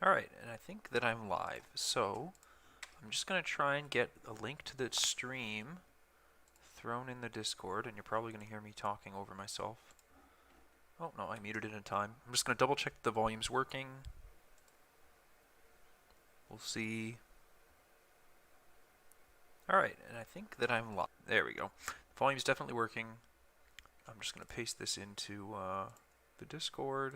Alright, and I think that I'm live, so I'm just going to try and get a link to the stream thrown in the Discord, and you're probably going to hear me talking over myself. Oh, no, I muted it in time. I'm just going to double check the volume's working. We'll see. Alright, and I think that I'm live. There we go. The volume's definitely working. I'm just going to paste this into the Discord.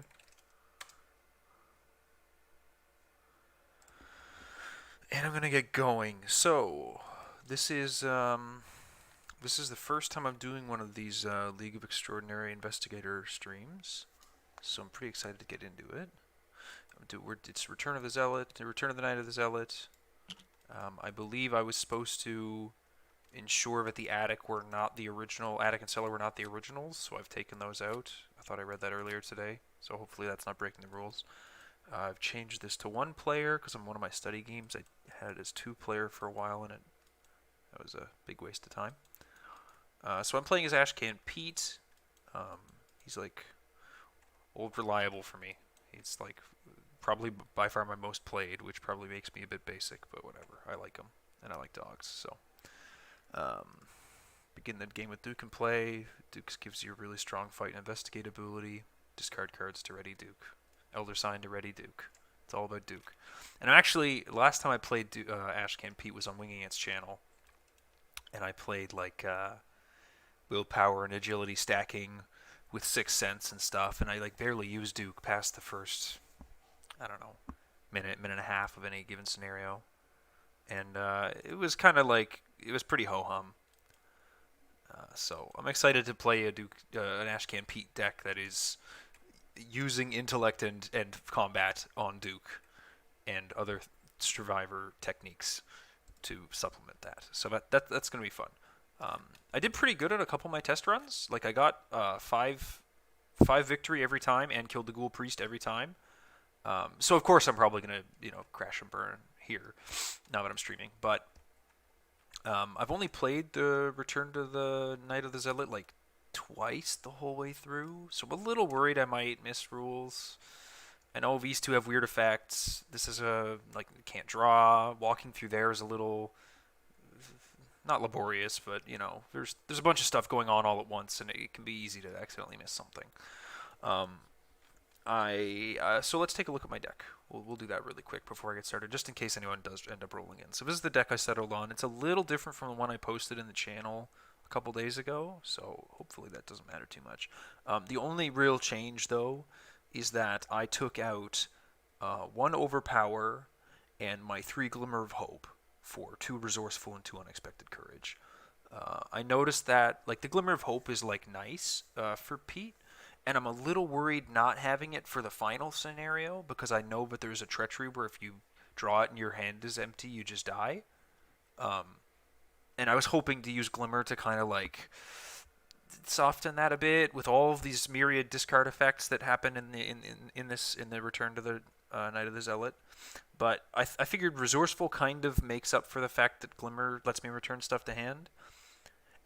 And I'm gonna get going. So, this is the first time I'm doing one of these League of Extraordinary Investigator streams. So I'm pretty excited to get into it. It's Return of the Zealot, Return of the Night of the Zealot. I believe I was supposed to ensure that the attic were not the original, attic and cellar were not the originals, so I've taken those out. I thought I read that earlier today, so hopefully that's not breaking the rules. I've changed this to one player because on one of my study games I had it as two player for a while, and that was a big waste of time. So I'm playing as Ashcan Pete. He's like old reliable for me. He's like probably by far my most played, which probably makes me a bit basic, but whatever. I like him, and I like dogs. So begin the game with Duke and play. Duke gives you a really strong fight and investigate ability. Discard cards to ready Duke. Elder Sign to ready Duke. It's all about Duke. And actually, last time I played Ashcan Pete was on Winging Its channel, and I played like willpower and agility stacking with 6 cents and stuff, and I like barely used Duke past the first, I don't know, minute and a half of any given scenario, and it was kind of like it was pretty ho hum. So I'm excited to play an Ashcan Pete deck that is using intellect and combat on Duke and other survivor techniques to supplement that. So that's going to be fun. I did pretty good at a couple of my test runs. Like I got five victory every time and killed the Ghoul Priest every time. So of course I'm probably going to crash and burn here now that I'm streaming. But I've only played the Return to the Night of the Zealot like twice the whole way through, so I'm a little worried I might miss rules. I know these two have weird effects. This is like can't draw. Walking through there is a little not laborious, but there's a bunch of stuff going on all at once, and it can be easy to accidentally miss something. So let's take a look at my deck. We'll do that really quick before I get started, just in case anyone does end up rolling in. So this is the deck I settled on. It's a little different from the one I posted in the channel a couple days ago, so hopefully that doesn't matter too much. The only real change, though, is that I took out 1 Overpower and my 3 Glimmer of Hope for 2 Resourceful and 2 Unexpected Courage. I noticed that like the Glimmer of Hope is like nice for Pete, and I'm a little worried not having it for the final scenario because I know that there's a treachery where if you draw it and your hand is empty, you just die. And I was hoping to use Glimmer to kind of like soften that a bit with all of these myriad discard effects that happen in the Return to the Night of the Zealot. But I figured Resourceful kind of makes up for the fact that Glimmer lets me return stuff to hand.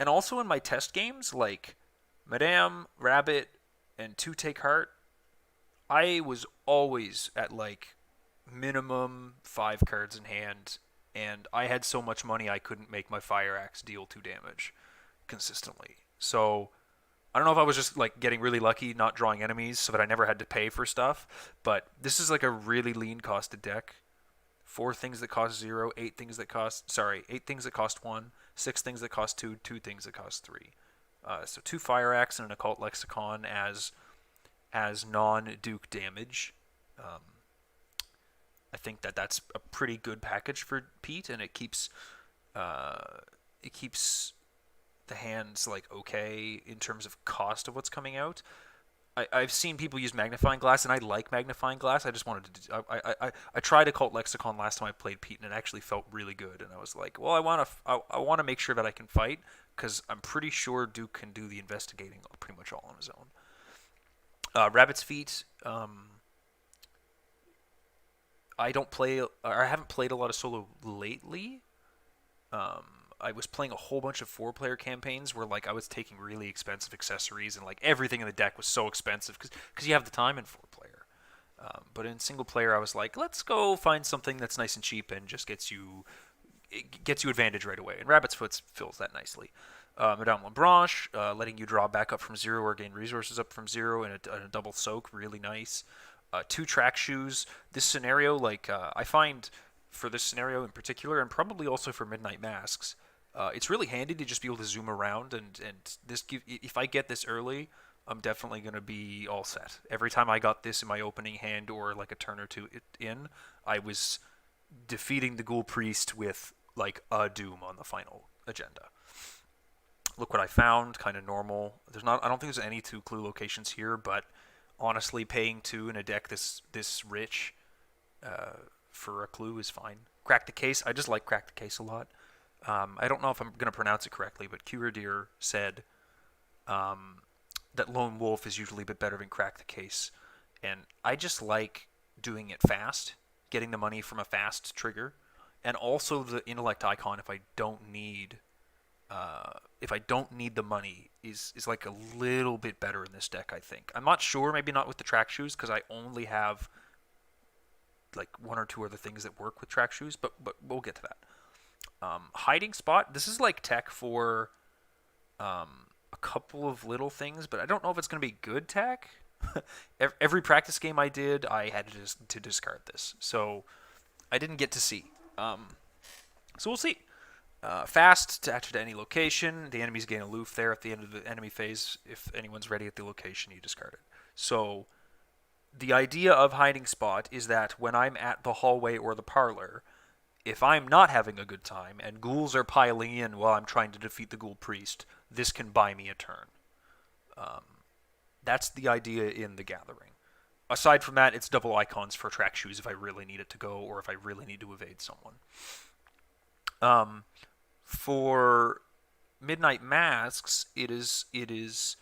And also in my test games, like Madame, Rabbit, and 2 Take Heart, I was always at like minimum 5 cards in hand, and I had so much money I couldn't make my Fire Axe deal 2 damage consistently. So I don't know if I was just like getting really lucky not drawing enemies so that I never had to pay for stuff, but this is like a really lean costed deck. 4 things that cost 0, 8 things that cost 1, 6 things that cost 2, 2 things that cost 3. So 2 Fire Axe and an Occult Lexicon as non-Duke damage. I think that's a pretty good package for Pete, and it keeps the hands like okay in terms of cost of what's coming out. I've seen people use Magnifying Glass, and I like Magnifying Glass. I just wanted to I tried Occult Lexicon last time I played Pete, and it actually felt really good. And I was like, well, I want to make sure that I can fight, because I'm pretty sure Duke can do the investigating pretty much all on his own. Rabbit's Feet. I haven't played a lot of solo lately. I was playing a whole bunch of 4-player campaigns where like I was taking really expensive accessories, and like everything in the deck was so expensive because you have the time in 4-player. But in single player, I was like, let's go find something that's nice and cheap and just gets you advantage right away. And Rabbit's Foot fills that nicely. Madame Labranche, letting you draw back up from 0 or gain resources up from 0 in a double soak, really nice. 2 track shoes. This scenario, I find for this scenario in particular, and probably also for Midnight Masks, it's really handy to just be able to zoom around, and if I get this early, I'm definitely going to be all set. Every time I got this in my opening hand or like a turn or two in, I was defeating the Ghoul Priest with like a doom on the final agenda. Look what I found, kind of normal. I don't think there's any 2 clue locations here, but honestly, paying 2 in a deck this rich for a clue is fine. Crack the Case, I just like Crack the Case a lot. I don't know if I'm going to pronounce it correctly, but Curadir said that Lone Wolf is usually a bit better than Crack the Case, and I just like doing it fast, getting the money from a fast trigger, and also the Intellect icon if I don't need the money is like a little bit better in this deck, I think. I'm not sure, maybe not with the track shoes, because I only have like 1 or 2 other things that work with track shoes, but we'll get to that. Hiding Spot, this is like tech for a couple of little things, but I don't know if it's going to be good tech. Every practice game I did, I had to discard this, so I didn't get to see. So we'll see. Fast to attach to any location. The enemies gain aloof there at the end of the enemy phase. If anyone's ready at the location, you discard it. So the idea of Hiding Spot is that when I'm at the hallway or the parlor, if I'm not having a good time and ghouls are piling in while I'm trying to defeat the Ghoul Priest, this can buy me a turn. That's the idea in the Gathering. Aside from that, it's double icons for track shoes if I really need it to go or if I really need to evade someone. For Midnight Masks, it is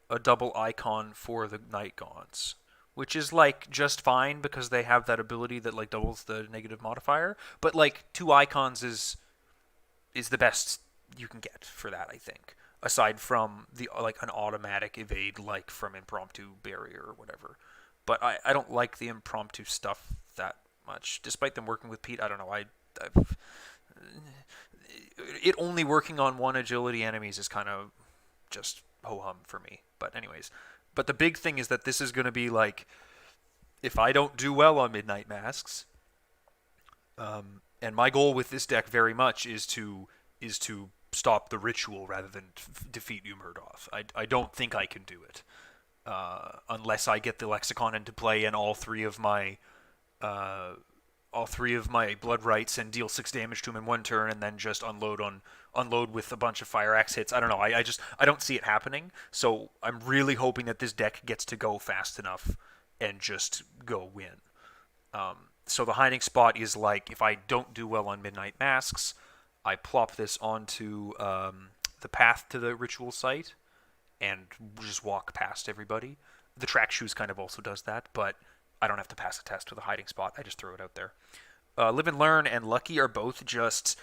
a double icon for the Night Gaunts, which is like just fine because they have that ability that like doubles the negative modifier. But like 2 icons is the best you can get for that, I think. Aside from the like an automatic evade like from Impromptu Barrier or whatever. But I don't like the impromptu stuff that much. Despite them working with Pete, I don't know. It only working on 1 agility enemies is kind of just ho-hum for me. But anyways. But the big thing is that this is going to be like, if I don't do well on Midnight Masks, and my goal with this deck very much is to stop the ritual rather than defeat Umerdov. I don't think I can do it. Unless I get the Lexicon into play and all 3 of my blood rights and deal 6 damage to him in 1 turn and then just unload with a bunch of Fire Axe hits. I don't know. I don't see it happening. So I'm really hoping that this deck gets to go fast enough and just go win. So the Hiding Spot is like, if I don't do well on Midnight Masks, I plop this onto the path to the ritual site and just walk past everybody. The track shoes kind of also does that, but I don't have to pass a test with a Hiding Spot. I just throw it out there. Live and Learn and Lucky are both just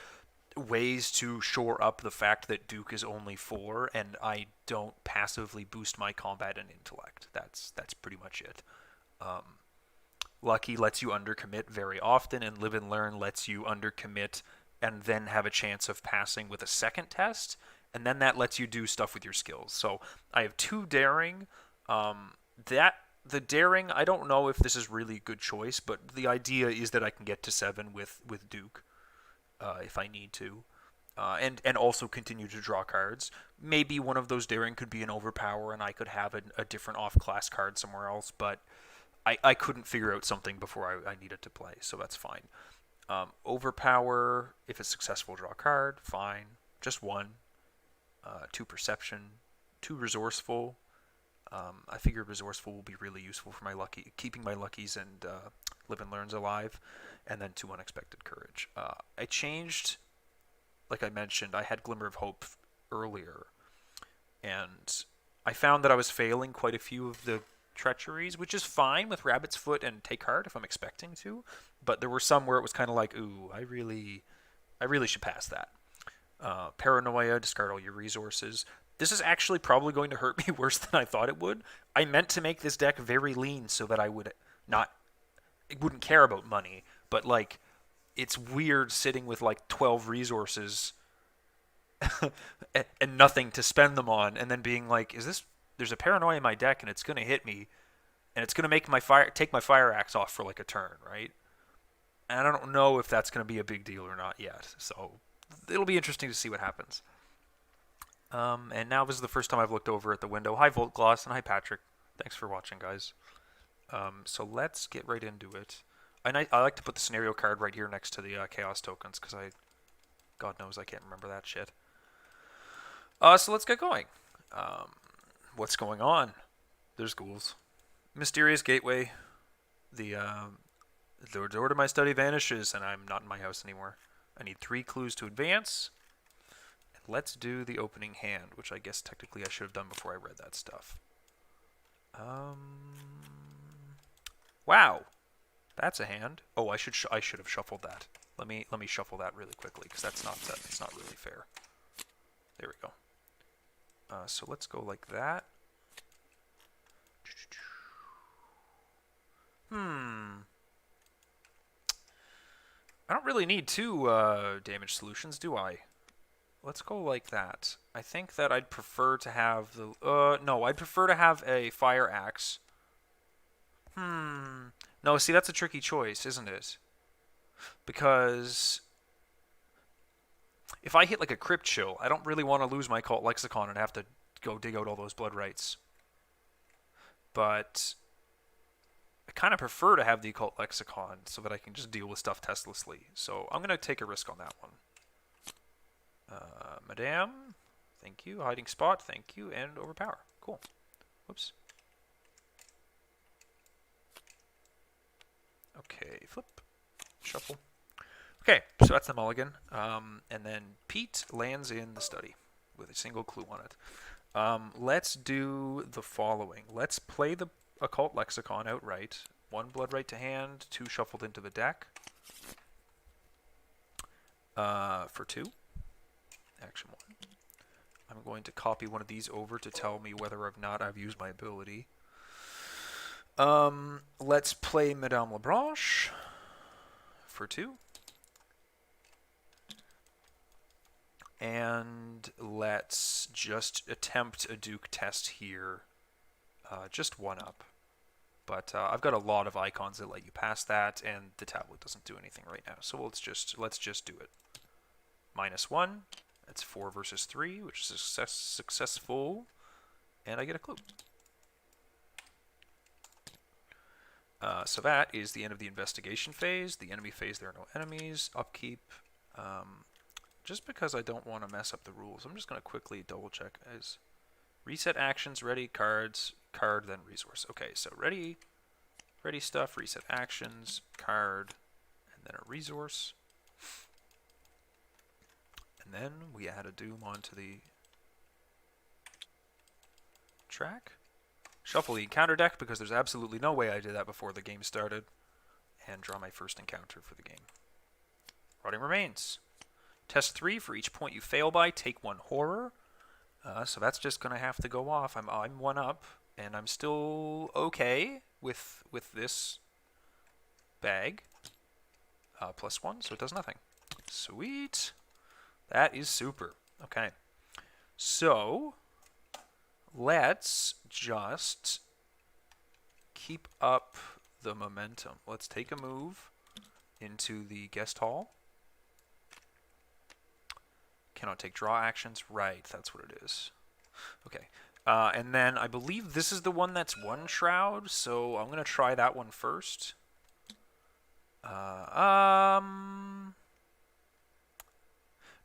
ways to shore up the fact that Duke is only 4, and I don't passively boost my combat and intellect. That's pretty much it. Lucky lets you undercommit very often, and Live and Learn lets you undercommit and then have a chance of passing with a second test, and then that lets you do stuff with your skills. So I have 2 Daring. The Daring, I don't know if this is really a good choice, but the idea is that I can get to 7 with Duke if I need to, and also continue to draw cards. Maybe one of those Daring could be an Overpower, and I could have a different off-class card somewhere else, but I couldn't figure out something before I needed to play, so that's fine. Overpower, if it's successful, draw a card, fine. Just 1. 2 Perception, 2 Resourceful. I figured Resourceful will be really useful for keeping my Luckies and Live and Learns alive, and then 2 Unexpected Courage. I changed, like I mentioned, I had Glimmer of Hope earlier, and I found that I was failing quite a few of the treacheries, which is fine with Rabbit's Foot and Take Heart if I'm expecting to, but there were some where it was kind of like, ooh, I really should pass that. Paranoia, discard all your resources. This is actually probably going to hurt me worse than I thought it would. I meant to make this deck very lean so that I would not wouldn't care about money, but like it's weird sitting with like 12 resources and nothing to spend them on, and then being like, is this? There's a paranoia in my deck, and it's gonna hit me, and it's gonna make my take my fire axe off for like a turn, right? And I don't know if that's gonna be a big deal or not yet. So it'll be interesting to see what happens. And now this is the first time I've looked over at the window. Hi Volt Gloss and hi Patrick. Thanks for watching, guys. So let's get right into it. I like to put the scenario card right here next to the chaos tokens because God knows I can't remember that shit. So let's get going. What's going on? There's ghouls. Mysterious gateway. The door to my study vanishes, and I'm not in my house anymore. I need 3 clues to advance. And let's do the opening hand, which I guess technically I should have done before I read that stuff. Wow, that's a hand. Oh, I should have shuffled that. Let me shuffle that really quickly because that's not really fair. There we go. So let's go like that. I don't really need 2 damage solutions, do I? Let's go like that. I think that I'd prefer to have the... no, I'd prefer to have a fire axe. No, see, that's a tricky choice, isn't it? Because if I hit like a crypt chill, I don't really want to lose my cult lexicon and have to go dig out all those blood rights. But I kind of prefer to have the occult lexicon so that I can just deal with stuff testlessly. So I'm going to take a risk on that one. Madame, thank you. Hiding spot, thank you. And overpower. Cool. Whoops. Okay, flip. Shuffle. Okay, so that's the mulligan. And then Pete lands in the study with a single clue on it. Let's do the following. Let's play the occult lexicon outright. 1 blood right to hand, 2 shuffled into the deck. For 2. Action 1. I'm going to copy one of these over to tell me whether or not I've used my ability. Let's play Madame Lebranche for 2. And let's just attempt a Duke test here. Just 1 up. But I've got a lot of icons that let you pass that, and the tablet doesn't do anything right now. So let's just do it. -1. That's 4 versus 3, which is successful. And I get a clue. So that is the end of the investigation phase. The enemy phase, there are no enemies. Upkeep. Just because I don't want to mess up the rules, I'm just going to quickly double check as reset actions, ready, cards, card, then resource. Okay, so ready stuff, reset actions, card, and then a resource. And then we add a Doom onto the track. Shuffle the encounter deck because there's absolutely no way I did that before the game started. And draw my first encounter for the game. Rotting Remains. Test 3, for each point you fail by, take 1 horror. So that's just going to have to go off. I'm 1 up, and I'm still okay with this bag. +1, so it does nothing. Sweet. That is super. Okay. So let's just keep up the momentum. Let's take a move into the guest hall. Cannot take draw actions. Right, that's what it is. Okay. And then I believe this is the one that's 1 shroud, so I'm going to try that one first.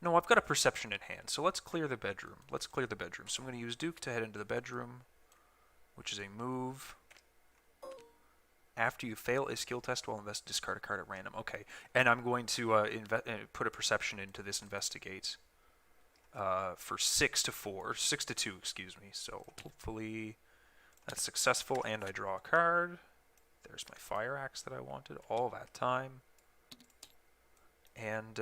No, I've got a perception in hand, so let's clear the bedroom. So I'm going to use Duke to head into the bedroom, which is a move. After you fail a skill test, while discard a card at random. Okay, and I'm going to put a perception into this investigate for 6 to 2, excuse me. So hopefully that's successful, and I draw a card. There's my fire axe that I wanted all that time. And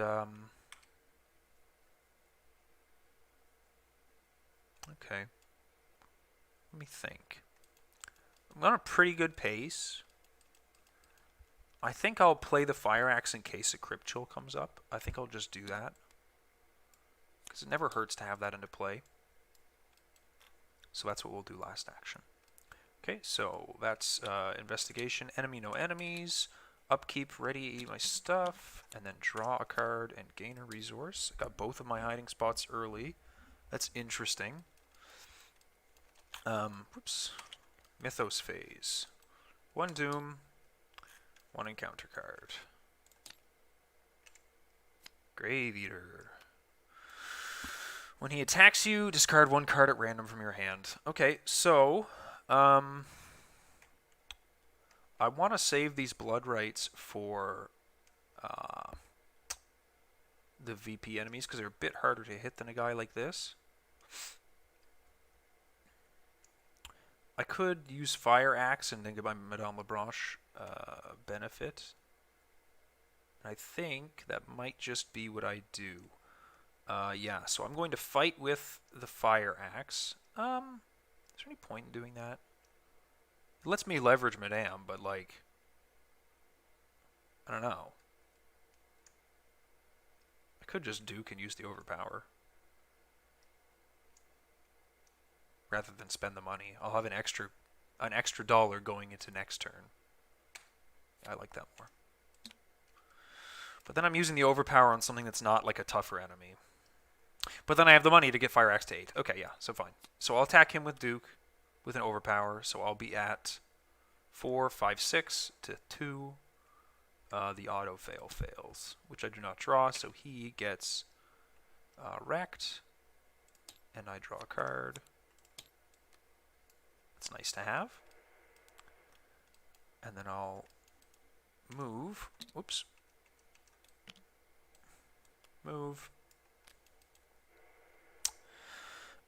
okay, let me think. I'm on a pretty good pace. I think I'll play the Fire Axe in case a Crypt Chill comes up. I think I'll just do that. Because it never hurts to have that into play. So that's what we'll do last action. Okay, so that's investigation, enemy, no enemies, upkeep, ready, eat my stuff, and then draw a card and gain a resource. I got both of my hiding spots early. That's interesting. Whoops. Mythos phase. 1 Doom, 1 encounter card. Grave Eater. When he attacks you, discard 1 card at random from your hand. Okay, so I want to save these blood rights for the VP enemies because they're a bit harder to hit than a guy like this. I could use Fire Axe and then get my Madame Labranche benefit. I think that might just be what I do. Yeah, so I'm going to fight with the Fire Axe. Is there any point in doing that? It lets me leverage Madame, but like, I don't know. I could just Duke and use the Overpower. Rather than spend the money. I'll have an extra dollar going into next turn. I like that more. But then I'm using the Overpower on something that's not like a tougher enemy. But then I have the money to get Fire Axe to 8. Okay, yeah, so fine. So I'll attack him with Duke with an Overpower. So I'll be at 4, 5, 6 to 2. The auto fail fails, which I do not draw, so he gets wrecked. And I draw a card. It's nice to have. And then I'll move. Whoops. Move.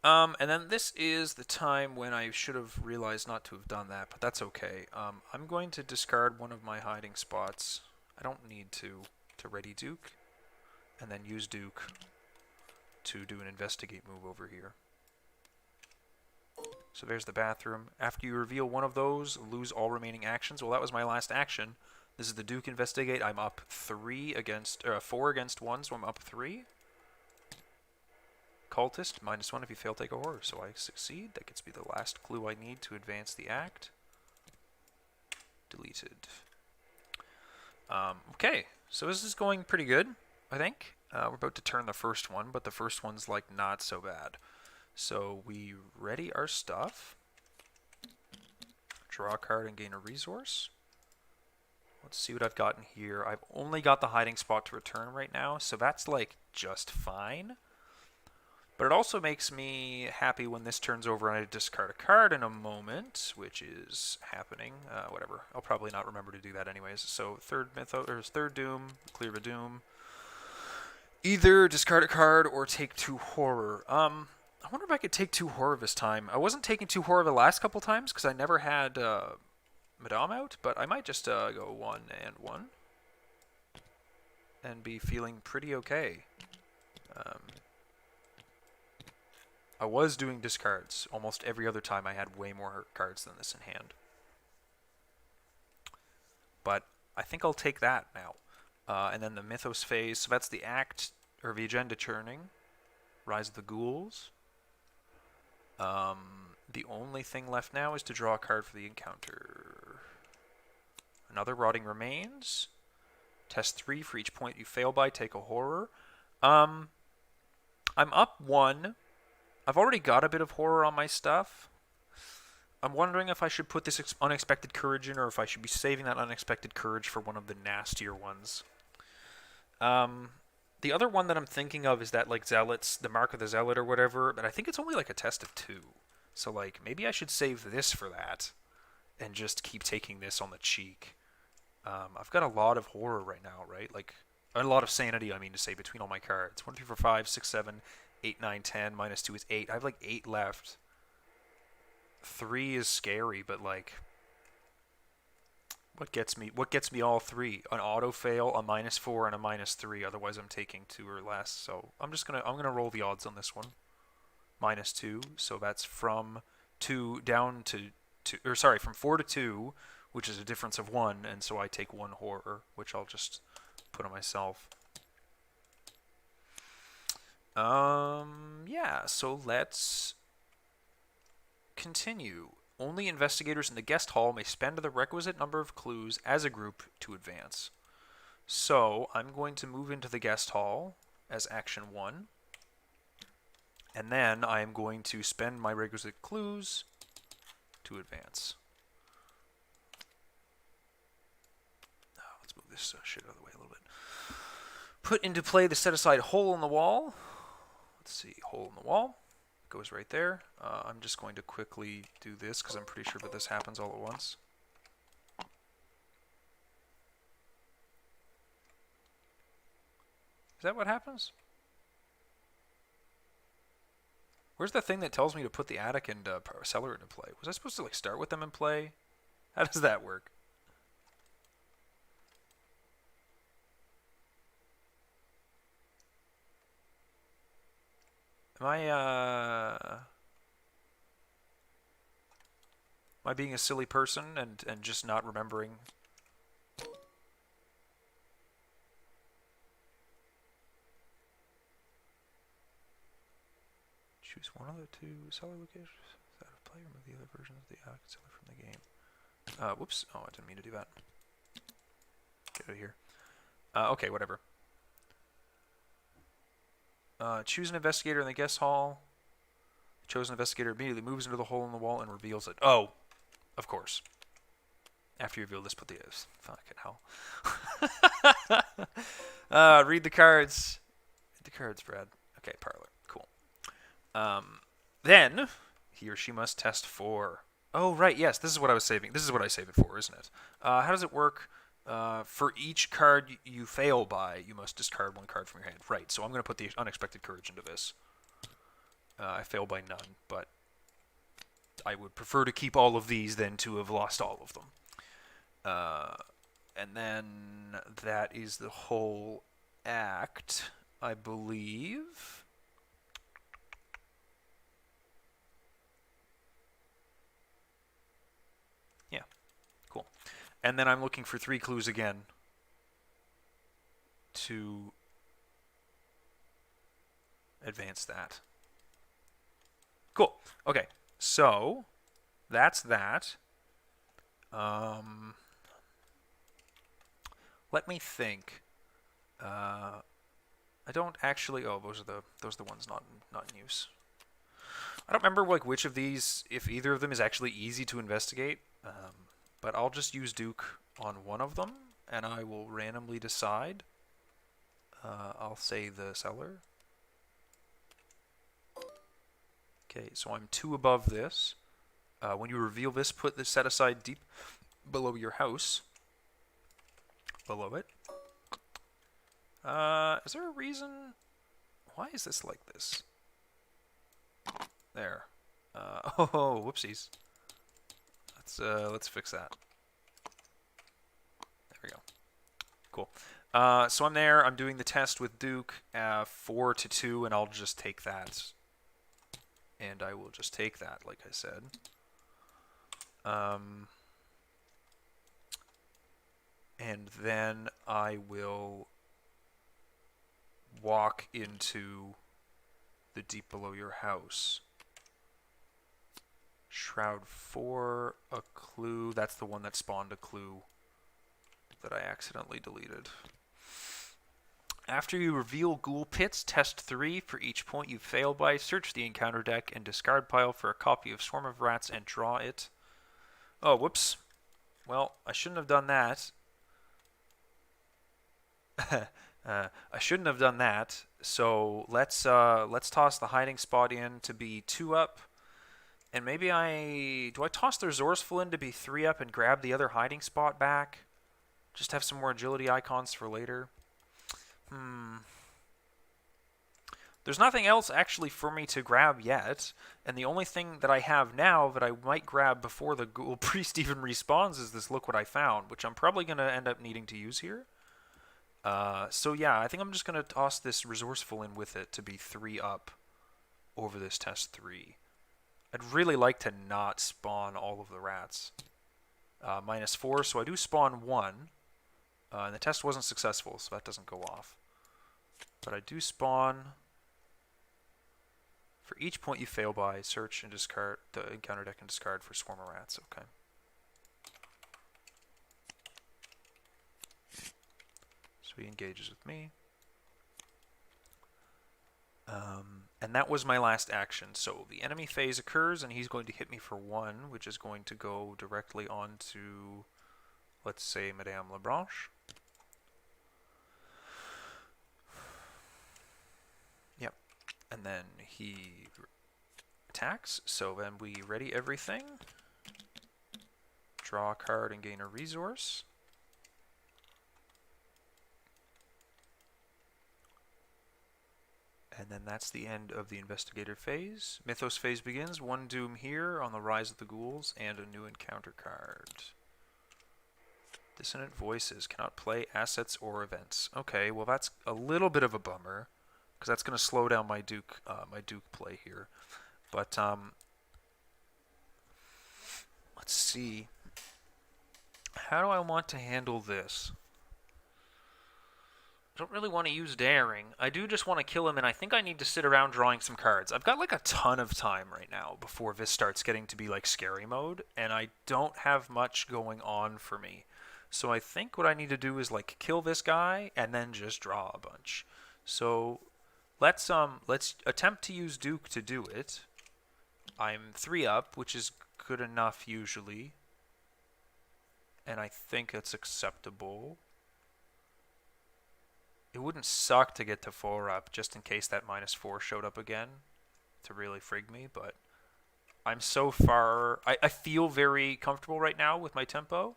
And then this is the time when I should have realized not to have done that, but that's okay. I'm going to discard one of my hiding spots. I don't need to ready Duke, and then use Duke to do an investigate move over here. So there's the bathroom. After you reveal one of those, lose all remaining actions. Well, that was my last action. This is the Duke investigate. I'm up 4 against 1, so I'm up 3. Cultist, -1 if you fail, take a horror. So I succeed. That gets me the last clue I need to advance the act. Deleted. Okay, so this is going pretty good, I think. We're about to turn the first one, but the first one's like not so bad. So we ready our stuff. Draw a card and gain a resource. Let's see what I've got in here. I've only got the hiding spot to return right now, so that's like just fine. But it also makes me happy when this turns over and I discard a card in a moment, which is happening. Whatever. I'll probably not remember to do that anyways. So third Doom, clear a Doom. Either discard a card or take 2 horror. I wonder if I could take 2 horror this time. I wasn't taking 2 horror the last couple times because I never had Madame out, but I might just go 1 and 1 and be feeling pretty okay. I was doing discards almost every other time. I had way more cards than this in hand. But I think I'll take that now. And then the Mythos phase, so that's the act, or the agenda churning. Rise of the Ghouls. The only thing left now is to draw a card for the encounter. Another Rotting Remains. Test 3 for each point you fail by, take a horror. I'm up 1. I've already got a bit of horror on my stuff. I'm wondering if I should put this unexpected courage in, or if I should be saving that unexpected courage for one of the nastier ones. The other one that I'm thinking of is that like Zealots, the Mark of the Zealot or whatever, but I think it's only like a test of 2. So like maybe I should save this for that and just keep taking this on the cheek. I've got a lot of horror right now, right? Like a lot of sanity, I mean to say, between all my cards. 1, 2, 3, 4, 5, 6, 7, 8, 9, 10, -2 is 8. I have like 8 left. 3 is scary, but like what gets me all 3? An auto fail, a -4, and a -3. Otherwise I'm taking 2 or less. So I'm gonna roll the odds on this one. -2, so that's from 2 down to 2, or sorry, from 4 to 2, which is a difference of 1, and so I take 1 horror, which I'll just put on myself. Yeah, so let's continue. Only investigators in the guest hall may spend the requisite number of clues as a group to advance. So I'm going to move into the guest hall as action 1. And then I am going to spend my requisite clues to advance. Let's move this shit out of the way a little bit. Put into play the set-aside hole in the wall. Let's see, hole in the wall. Goes right there. I'm just going to quickly do this because I'm pretty sure that this happens all at once. Is that what happens? Where's the thing that tells me to put the attic and cellar into play? Was I supposed to like start with them in play? How does that work? Am I being a silly person and just not remembering? Choose one of the 2 cellar locations out of play. Remove the other version of the attic and cellar from the game. Whoops. Oh, I didn't mean to do that. Get out of here. Okay, whatever. Choose an investigator in the guest hall. The chosen investigator immediately moves into the hole in the wall and reveals it. Oh, of course. After you reveal this, put the fucking hell. Read the cards. Read the cards, Brad. Okay, parlor. Cool. Then he or she must test for. Oh, right. Yes, this is what I was saving. This is what I save it for, isn't it? How does it work? For each card you fail by, you must discard 1 card from your hand. Right, so I'm going to put the unexpected courage into this. I fail by none, but I would prefer to keep all of these than to have lost all of them. And then that is the whole act, I believe. Yeah, cool. And then I'm looking for 3 clues again to advance that. Cool. Okay, so that's that. Let me think. I don't actually. Oh, those are the ones not in use. I don't remember like which of these, if either of them is actually easy to investigate. But I'll just use Duke on one of them, and I will randomly decide. I'll say the cellar. Okay, so I'm 2 above this. When you reveal this, put the set aside deep below your house. Below it. Is there a reason? Why is this like this? There. Oh, whoopsies. Let's fix that. There we go. Cool. So I'm there. I'm doing the test with Duke. 4 to 2, and I'll just take that. And I will just take that, like I said. And then I will walk into the deep below your house. Shroud 4, a clue. That's the one that spawned a clue that I accidentally deleted. After you reveal Ghoul Pits, test 3 for each point you fail by. Search the encounter deck and discard pile for a copy of Swarm of Rats and draw it. Oh, whoops. Well, I shouldn't have done that. I shouldn't have done that. So let's toss the hiding spot in to be 2 up. And maybe do I toss the resourceful in to be 3 up and grab the other hiding spot back? Just have some more agility icons for later. There's nothing else actually for me to grab yet, and the only thing that I have now that I might grab before the Ghoul Priest even respawns is this Look What I Found, which I'm probably going to end up needing to use here. So yeah, I think I'm just going to toss this resourceful in with it to be 3 up over this test 3. I'd really like to not spawn all of the rats. -4, so I do spawn 1. And the test wasn't successful, so that doesn't go off. But I do spawn... For each point you fail by, search and discard the encounter deck and discard for Swarm of Rats. Okay. So he engages with me. And that was my last action. So the enemy phase occurs, and he's going to hit me for 1, which is going to go directly onto, let's say, Madame Lebranche. Yep. And then he attacks. So then we ready everything. Draw a card and gain a resource. And then that's the end of the investigator phase. Mythos phase begins. 1 doom here on the rise of the ghouls and a new encounter card. Dissonant voices cannot play assets or events. Okay, well that's a little bit of a bummer because that's going to slow down my Duke play here. But let's see. How do I want to handle this? I don't really want to use Daring. I do just want to kill him, and I think I need to sit around drawing some cards. I've got like a ton of time right now before this starts getting to be like scary mode, and I don't have much going on for me. So I think what I need to do is like kill this guy and then just draw a bunch. So let's attempt to use Duke to do it. I'm 3 up, which is good enough usually, and I think it's acceptable. It wouldn't suck to get to 4 up just in case that -4 showed up again to really frig me, but I'm so far... I feel very comfortable right now with my tempo.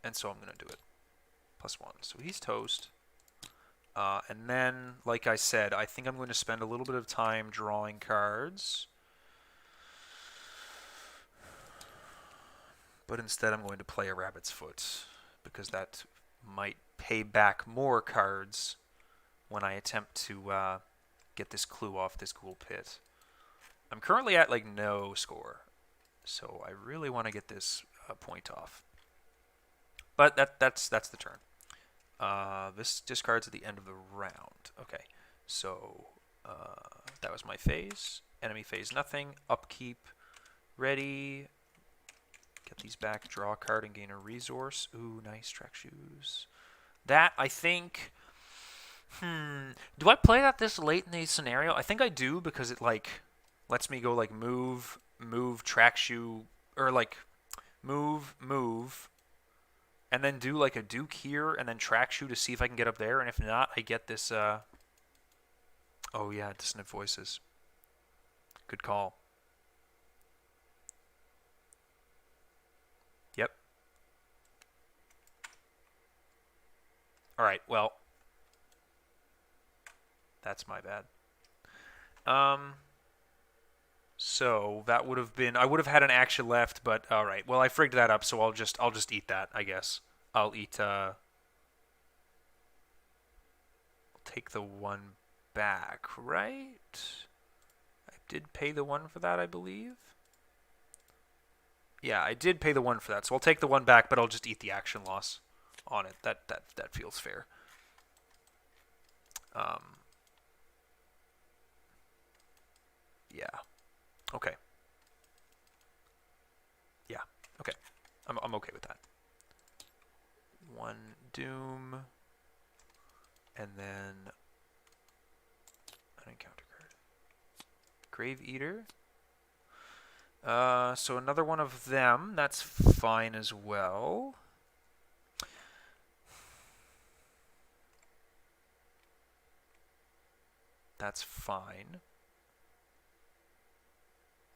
And so I'm going to do it. +1. So he's toast. And then, like I said, I think I'm going to spend a little bit of time drawing cards. But instead I'm going to play a Rabbit's Foot, because that might pay back more cards when I attempt to get this clue off this Ghoul Pit. I'm currently at like no score, so I really want to get this point off. But that's the turn. This discards at the end of the round. Okay, so that was my phase. Enemy phase nothing. Upkeep. Ready. Get these back, draw a card, and gain a resource. Ooh, nice track shoes. That, I think... Do I play that this late in the scenario? I think I do, because it, like, lets me go, like, move, track shoe, or, like, move, and then do, like, a Duke here, and then track shoe to see if I can get up there, and if not, I get this, oh, yeah, Dissonant Voices. Good call. Yep. Alright, well. That's my bad. So that would have been... I would have had an action left, but alright. Well, I frigged that up, so I'll just eat that, I guess. I'll eat... I'll take the 1 back, right? I did pay the 1 for that, I believe. Yeah, I did pay the 1 for that, so I'll take the 1 back, but I'll just eat the action loss on it. That feels fair. Yeah. Okay. Yeah. Okay. I'm okay with that. 1 Doom, and then an encounter card. Grave Eater. So another one of them. That's fine as well. That's fine.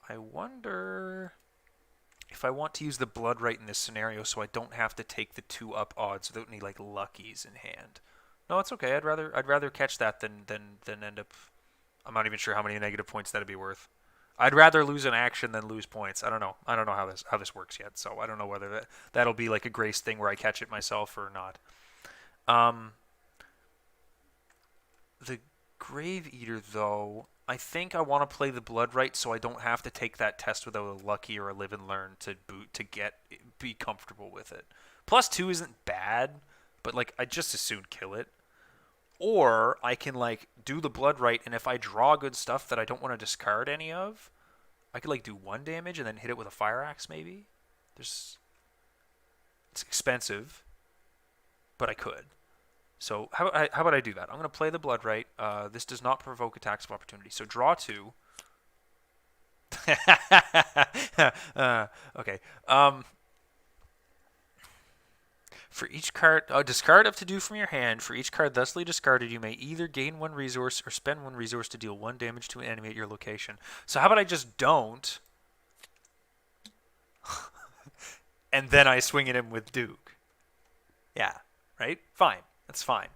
I wonder if I want to use the Blood Right in this scenario so I don't have to take the 2 up odds without any like luckies in hand. No, it's okay. I'd rather catch that than end up... I'm not even sure how many negative points that'd be worth. I'd rather lose an action than lose points. I don't know how this works yet, so I don't know whether that'll be like a grace thing where I catch it myself or not. The Grave Eater, though, I think I want to play the Blood Right so I don't have to take that test without a Lucky or a Live and Learn to be comfortable with it. +2 isn't bad, but like I just as soon kill it. Or I can like do the Blood Right, and if I draw good stuff that I don't want to discard any of, I could like do 1 damage and then hit it with a Fire Axe maybe. It's expensive, but I could. So how about I do that? I'm going to play the Blood Right. This does not provoke attacks of opportunity. So draw 2. Okay. For each card, discard up to 2 from your hand. For each card thusly discarded, you may either gain 1 resource or spend 1 resource to deal 1 damage to an enemy at your location. So how about I just don't? And then I swing at him with Duke. Yeah, right? Fine. That's fine.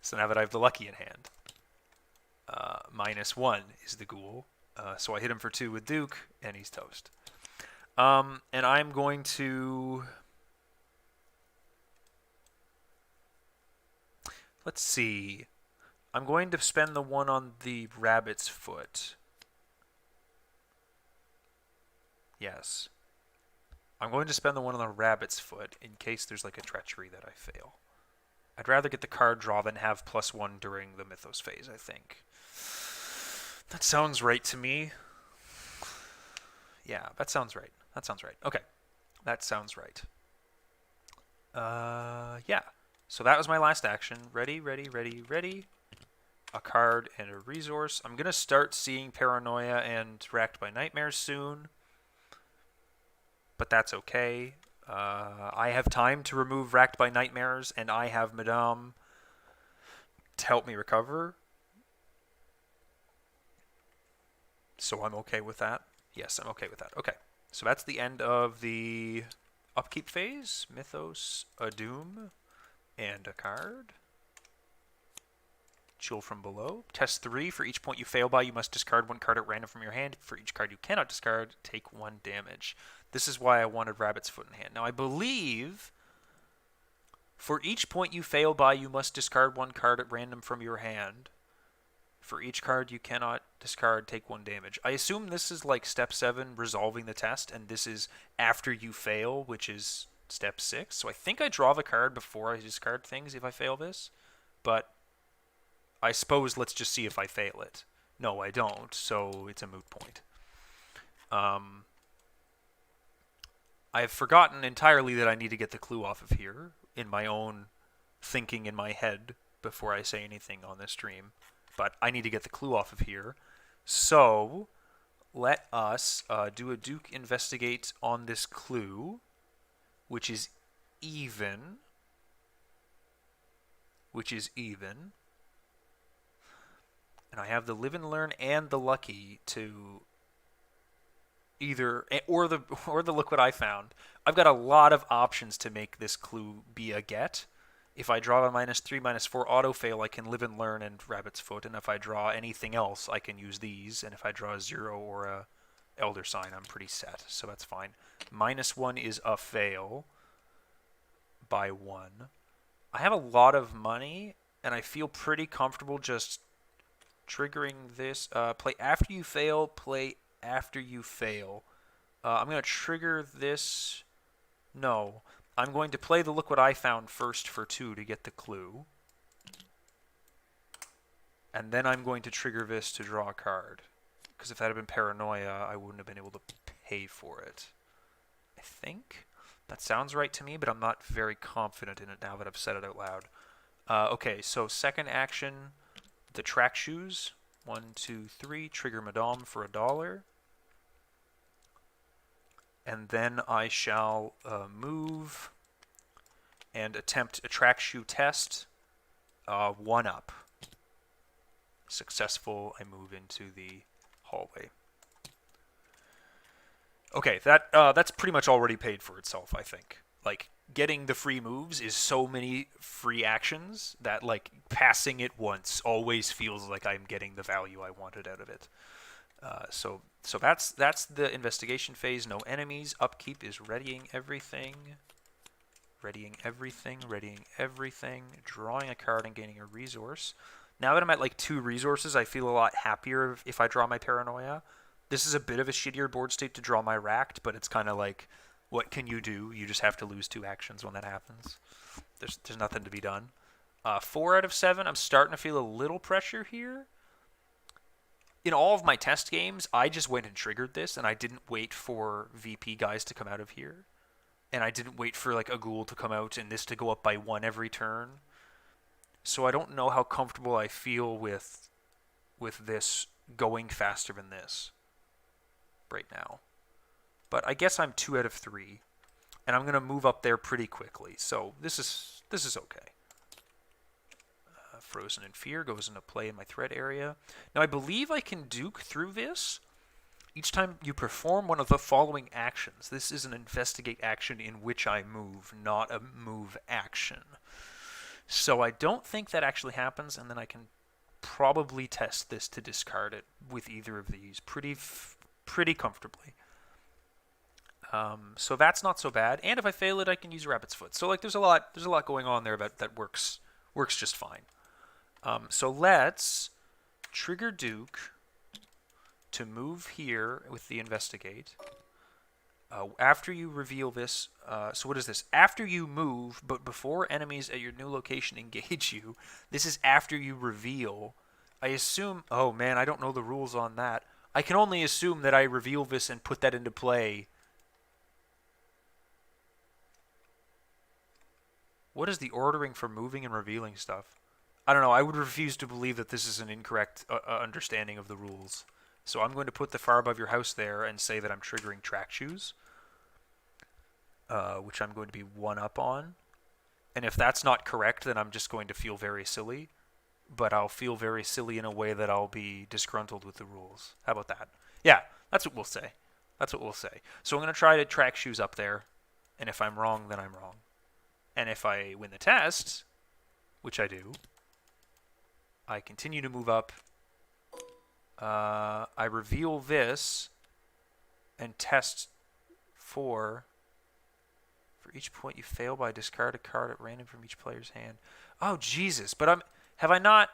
So now that I have the Lucky in hand. -1 is the Ghoul. So I hit him for 2 with Duke, and he's toast. And I'm going to... Let's see. I'm going to spend the 1 on the Rabbit's Foot. Yes. I'm going to spend the 1 on the Rabbit's Foot in case there's like a treachery that I fail. I'd rather get the card draw than have +1 during the Mythos phase, I think. That sounds right to me. Yeah, that sounds right. That sounds right. Okay. That sounds right. Yeah. So that was my last action. Ready, ready, ready, ready. A card and a resource. I'm going to start seeing Paranoia and Racked by Nightmares soon. But that's okay. I have time to remove Racked by Nightmares, and I have Madame to help me recover. So I'm okay with that. Yes, I'm okay with that. Okay, so that's the end of the upkeep phase. Mythos, a Doom, and a card. Chill from below. Test 3. For each point you fail by, you must discard 1 card at random from your hand. For each card you cannot discard, take 1 damage. This is why I wanted Rabbit's Foot in hand. Now, I believe for each point you fail by, you must discard 1 card at random from your hand. For each card you cannot discard, take 1 damage. I assume this is like step 7, resolving the test, and this is after you fail, which is step 6. So I think I draw the card before I discard things if I fail this. But I suppose let's just see if I fail it. No, I don't, so it's a moot point. I've forgotten entirely that I need to get the clue off of here in my own thinking in my head before I say anything on this stream. But I need to get the clue off of here. So let us do a Duke investigate on this clue, which is even. And I have the Live and Learn and the Lucky to either or the look what I found. I've got a lot of options to make this clue be a get. If I draw a -3, -4 auto fail, I can Live and Learn and Rabbit's Foot, and if I draw anything else, I can use these. And if I draw a 0 or a Elder Sign, I'm pretty set, so that's fine. -1 is a fail by 1. I have a lot of money, and I feel pretty comfortable just triggering this. Play after you fail, play after you fail. I'm going to trigger this. No. I'm going to play the Look What I Found first for 2 to get the clue. And then I'm going to trigger this to draw a card. Because if that had been Paranoia, I wouldn't have been able to pay for it. I think. That sounds right to me, but I'm not very confident in it now that I've said it out loud. Okay, so second action, the track shoes. 1, 2, 3. Trigger Madame for $1. And then I shall move and attempt a track shoe test. 1 up. Successful. I move into the hallway. Okay, that's pretty much already paid for itself, I think. Like, getting the free moves is so many free actions that, like, passing it once always feels like I'm getting the value I wanted out of it. So that's the investigation phase. No enemies. Upkeep is readying everything. Readying everything. Drawing a card and gaining a resource. Now that I'm at like 2 resources, I feel a lot happier if I draw my Paranoia. This is a bit of a shittier board state to draw my Racked, but it's kind of like, what can you do? You just have to lose 2 actions when that happens. There's nothing to be done. 4 out of 7, I'm starting to feel a little pressure here. In all of my test games, I just went and triggered this, and I didn't wait for VP guys to come out of here. And I didn't wait for like a Ghoul to come out and this to go up by 1 every turn. So I don't know how comfortable I feel with this going faster than this right now. But I guess I'm 2 out of 3, and I'm going to move up there pretty quickly. So this is okay. Frozen in Fear goes into play in my threat area. Now I believe I can duke through this each time you perform one of the following actions. This is an investigate action in which I move, not a move action. So I don't think that actually happens, and then I can probably test this to discard it with either of these pretty comfortably. So that's not so bad. And if I fail it, I can use Rabbit's Foot. So like there's a lot going on there that works just fine. So let's trigger Duke to move here with the investigate. After you reveal this, so what is this? After you move, but before enemies at your new location engage you, this is after you reveal. I assume, oh man, I don't know the rules on that. I can only assume that I reveal this and put that into play. What is the ordering for moving and revealing stuff? I don't know. I would refuse to believe that this is an incorrect understanding of the rules. So I'm going to put the far above your house there and say that I'm triggering track shoes, which I'm going to be 1 up on. And if that's not correct, then I'm just going to feel very silly. But I'll feel very silly in a way that I'll be disgruntled with the rules. How about that? Yeah, that's what we'll say. That's what we'll say. So I'm going to try to track shoes up there. And if I'm wrong, then I'm wrong. And if I win the test, which I do, I continue to move up. I reveal this and test for each point you fail by discard a card at random from each player's hand. Oh Jesus! But have I not?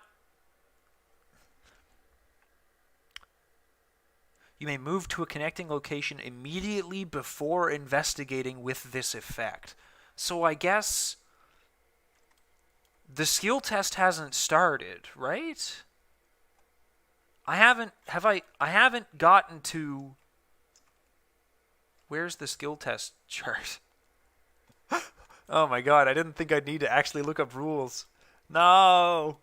You may move to a connecting location immediately before investigating with this effect. So I guess the skill test hasn't started, right? I haven't gotten to... Where's the skill test chart? Oh my god, I didn't think I'd need to actually look up rules. No!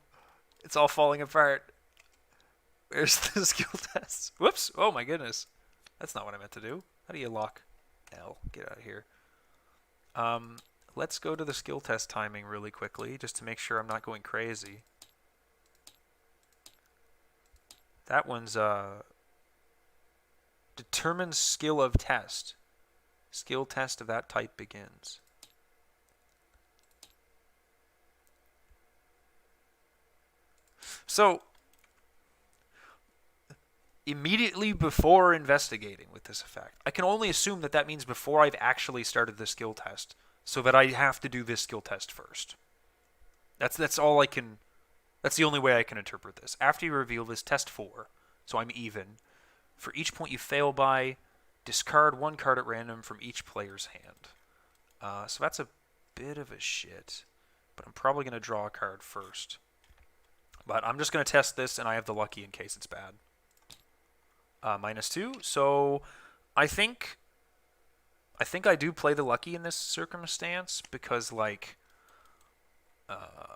It's all falling apart. Where's the skill test? Whoops! Oh my goodness. That's not what I meant to do. How do you lock L? Get out of here. Let's go to the skill test timing really quickly, just to make sure I'm not going crazy. That one's determines skill of test. Skill test of that type begins. So, immediately before investigating with this effect, I can only assume that that means before I've actually started the skill test, so that I have to do this skill test first. That's all I can... That's the only way I can interpret this. After you reveal this, test 4, so I'm even. For each point you fail by, discard 1 card at random from each player's hand. So that's a bit of a shit, but I'm probably going to draw a card first. But I'm just going to test this, and I have the lucky in case it's bad. -2, so I think I do play the lucky in this circumstance, because, like...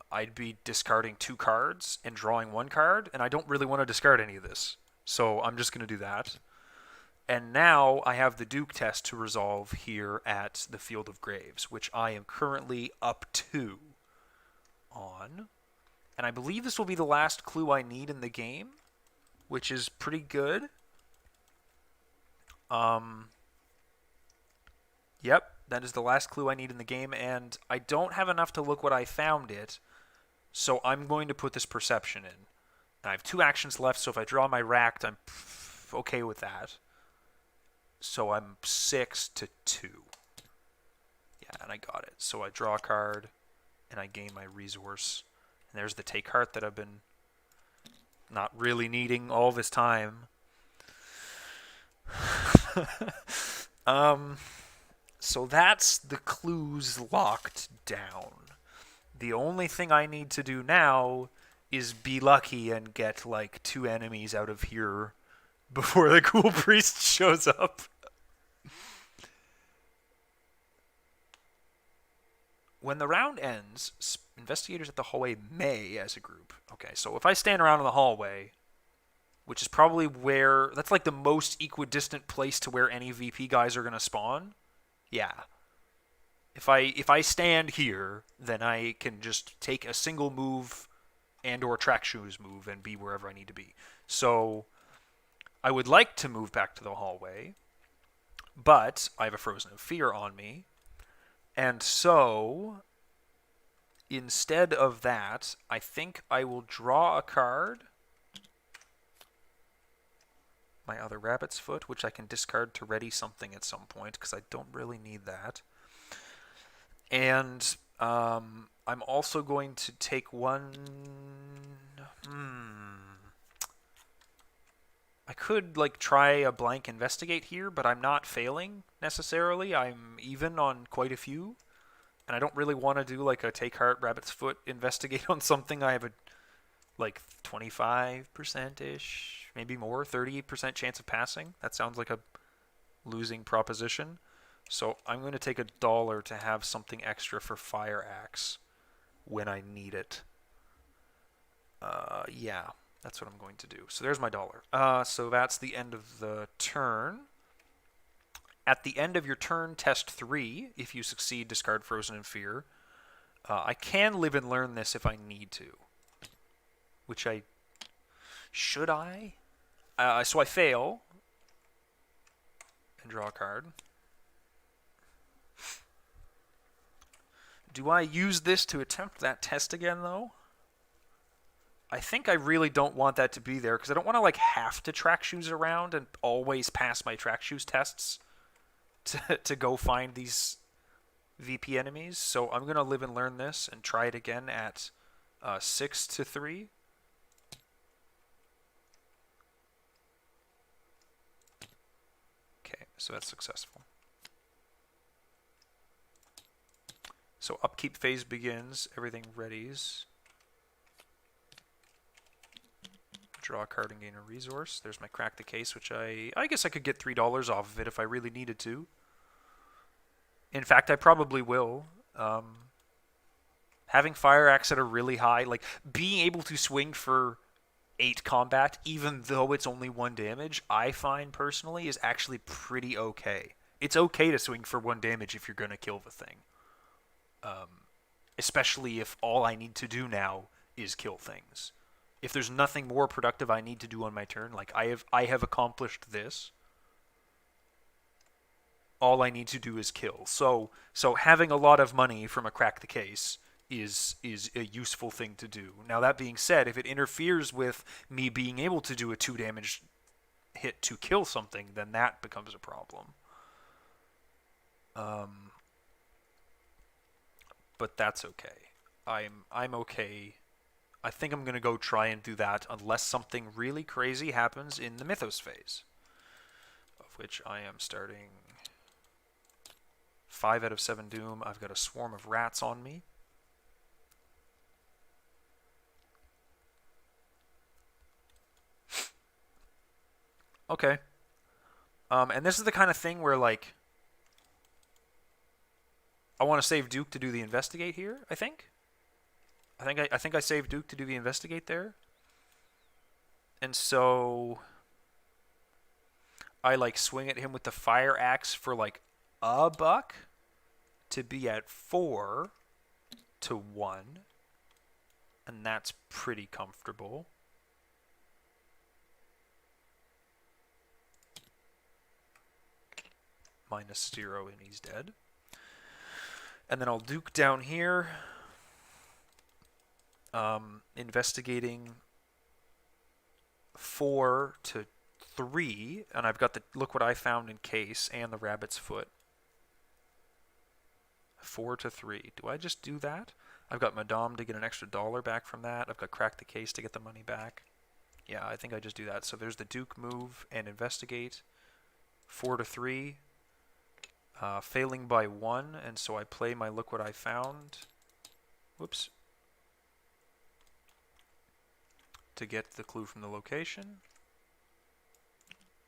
I'd be discarding 2 cards and drawing 1 card, and I don't really want to discard any of this. So I'm just going to do that. And now I have the Duke test to resolve here at the Field of Graves, which I am currently up 2 on. And I believe this will be the last clue I need in the game, which is pretty good. Yep. That is the last clue I need in the game, and I don't have enough to look what I found it, so I'm going to put this perception in. And I have 2 actions left, so if I draw my Racked, I'm okay with that. So I'm 6 to 2. Yeah, and I got it. So I draw a card, and I gain my resource. And there's the Take Heart that I've been not really needing all this time. So that's the clues locked down. The only thing I need to do now is be lucky and get like 2 enemies out of here before the Ghoul Priest shows up. When the round ends, investigators at the hallway may, as a group. Okay, so if I stand around in the hallway, which is probably where that's like the most equidistant place to where any VP guys are gonna spawn. Yeah. If I stand here, then I can just take a single move and or track shoes move and be wherever I need to be. So I would like to move back to the hallway, but I have a Frozen of Fear on me. And so instead of that, I think I will draw a card. My other Rabbit's Foot, which I can discard to ready something at some point, because I don't really need that. And I'm also going to take one... I could like try a blank investigate here, but I'm not failing necessarily. I'm even on quite a few. And I don't really want to do like a take heart Rabbit's Foot investigate on something I have a like 25%-ish, maybe more, 38% chance of passing. That sounds like a losing proposition. So I'm going to take $1 to have something extra for Fire Axe when I need it. Yeah, that's what I'm going to do. So there's my $1. So that's the end of the turn. At the end of your turn, test 3. If you succeed, discard Frozen in Fear. I can live and learn this if I need to. Which I... Should I? So I fail. And draw a card. Do I use this to attempt that test again, though? I think I really don't want that to be there, because I don't want to like have to track shoes around and always pass my track shoes tests to go find these VP enemies. So I'm going to live and learn this and try it again at 6-3. Okay, so that's successful. So upkeep phase begins. Everything readies. Draw a card and gain a resource. There's my Crack the Case, which I guess I could get $3 off of it if I really needed to. In fact, I probably will. Having Fire Axe at a really high, like being able to swing for 8 combat, even though it's only 1 damage, I find personally is actually pretty okay. It's okay to swing for 1 damage if you're going to kill the thing. Especially if all I need to do now is kill things. If there's nothing more productive I need to do on my turn, like I have accomplished this. All I need to do is kill. So having a lot of money from a Crack the Case is a useful thing to do. Now that being said, if it interferes with me being able to do a 2 damage hit to kill something, then that becomes a problem. But that's okay. I'm okay. I think I'm going to go try and do that unless something really crazy happens in the Mythos phase, of which I am starting 5 out of 7 Doom. I've got a swarm of rats on me. Okay. And this is the kind of thing where, like, I want to save Duke to do the investigate here, I think. I think I saved Duke to do the investigate there. And so I like swing at him with the Fire Axe for like $1 to be at 4-1. And that's pretty comfortable. -0 and he's dead. And then I'll Duke down here. Investigating 4-3, and I've got the look what I found in case and the Rabbit's Foot. 4-3. Do I just do that? I've got Madame to get an extra $1 back from that. I've got Crack the Case to get the money back. Yeah, I think I just do that. So there's the Duke move and investigate. 4 to 3. Failing by 1, and so I play my look what I found. Whoops. To get the clue from the location.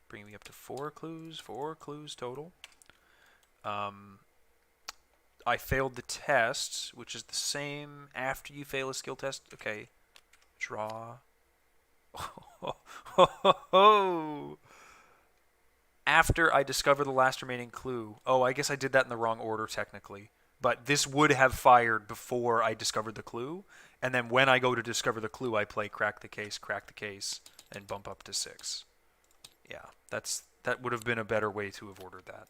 Bring me up to 4 clues. 4 clues total. I failed the test, which is the same after you fail a skill test. Okay. Draw. After I discover the last remaining clue. Oh, I guess I did that in the wrong order technically. But this would have fired before I discovered the clue. And then when I go to discover the clue, I play crack the case, and bump up to 6. Yeah, that would have been a better way to have ordered that.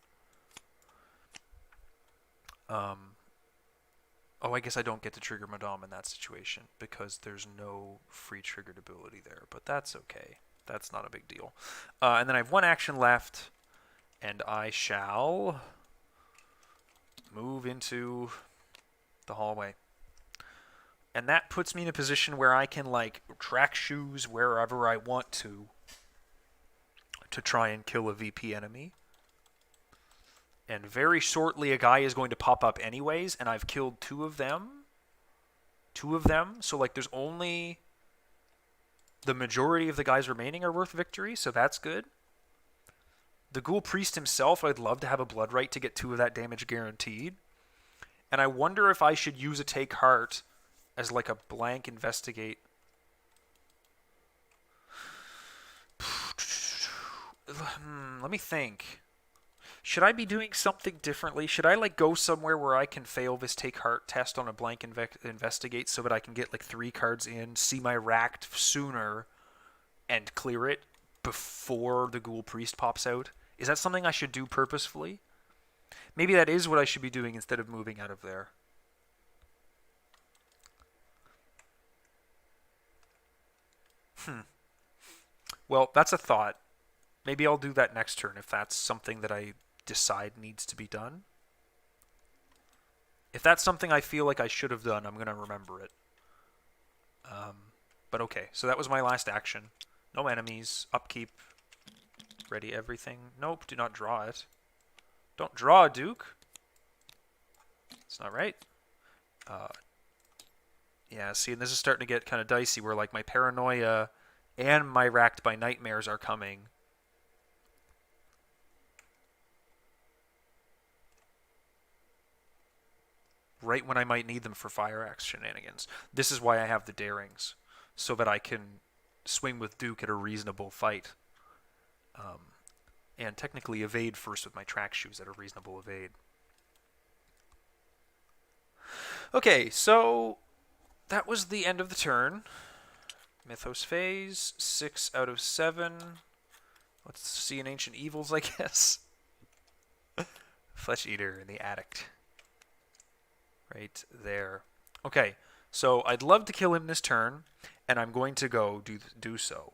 Oh, I guess I don't get to trigger Madame in that situation because there's no free triggered ability there. But that's okay. That's not a big deal. And then I have 1 action left, and I shall move into the hallway. And that puts me in a position where I can, like, track shoes wherever I want to try and kill a VP enemy. And very shortly, a guy is going to pop up anyways, and I've killed 2 of them. 2 of them. So, like, there's only... the majority of the guys remaining are worth victory, so that's good. The Ghoul Priest himself, I'd love to have a Blood Right to get 2 of that damage guaranteed. And I wonder if I should use a Take Heart as like a blank investigate. Let me think. Should I be doing something differently? Should I like go somewhere where I can fail this Take Heart test on a blank investigate so that I can get like 3 cards in, see my racked sooner, and clear it before the Ghoul Priest pops out? Is that something I should do purposefully? Maybe that is what I should be doing instead of moving out of there. Well, that's a thought. Maybe I'll do that next turn if that's something that I decide needs to be done. If that's something I feel like I should have done, I'm going to remember it. But okay, so that was my last action. No enemies. Upkeep. Ready everything. Nope, do not draw it. Don't draw, Duke. It's not right. Yeah, see, and this is starting to get kind of dicey where like my paranoia and my racked by nightmares are coming. Right when I might need them for Fire Axe shenanigans. This is why I have the Darings, so that I can swing with Duke at a reasonable fight. And technically evade first with my track shoes at a reasonable evade. Okay, so that was the end of the turn. Mythos phase, 6 out of 7. Let's see an Ancient Evils, I guess. Flesh Eater in the attic. Right there. Okay, so I'd love to kill him this turn, and I'm going to go do so.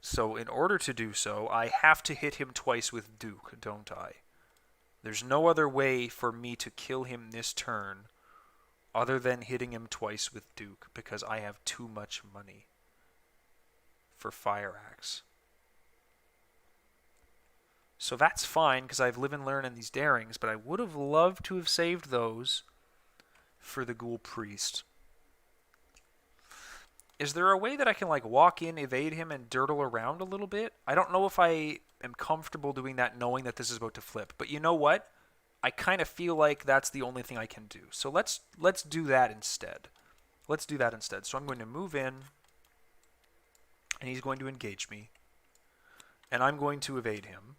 So in order to do so, I have to hit him twice with Duke, don't I? There's no other way for me to kill him this turn other than hitting him twice with Duke, because I have too much money for Fire Axe. So that's fine, because I have Live and Learn and these Darings, but I would have loved to have saved those for the Ghoul Priest. Is there a way that I can like walk in, evade him, and dirtle around a little bit? I don't know if I am comfortable doing that knowing that this is about to flip. But you know what? I kind of feel like that's the only thing I can do. So let's do that instead. Let's do that instead. So I'm going to move in, and he's going to engage me. And I'm going to evade him,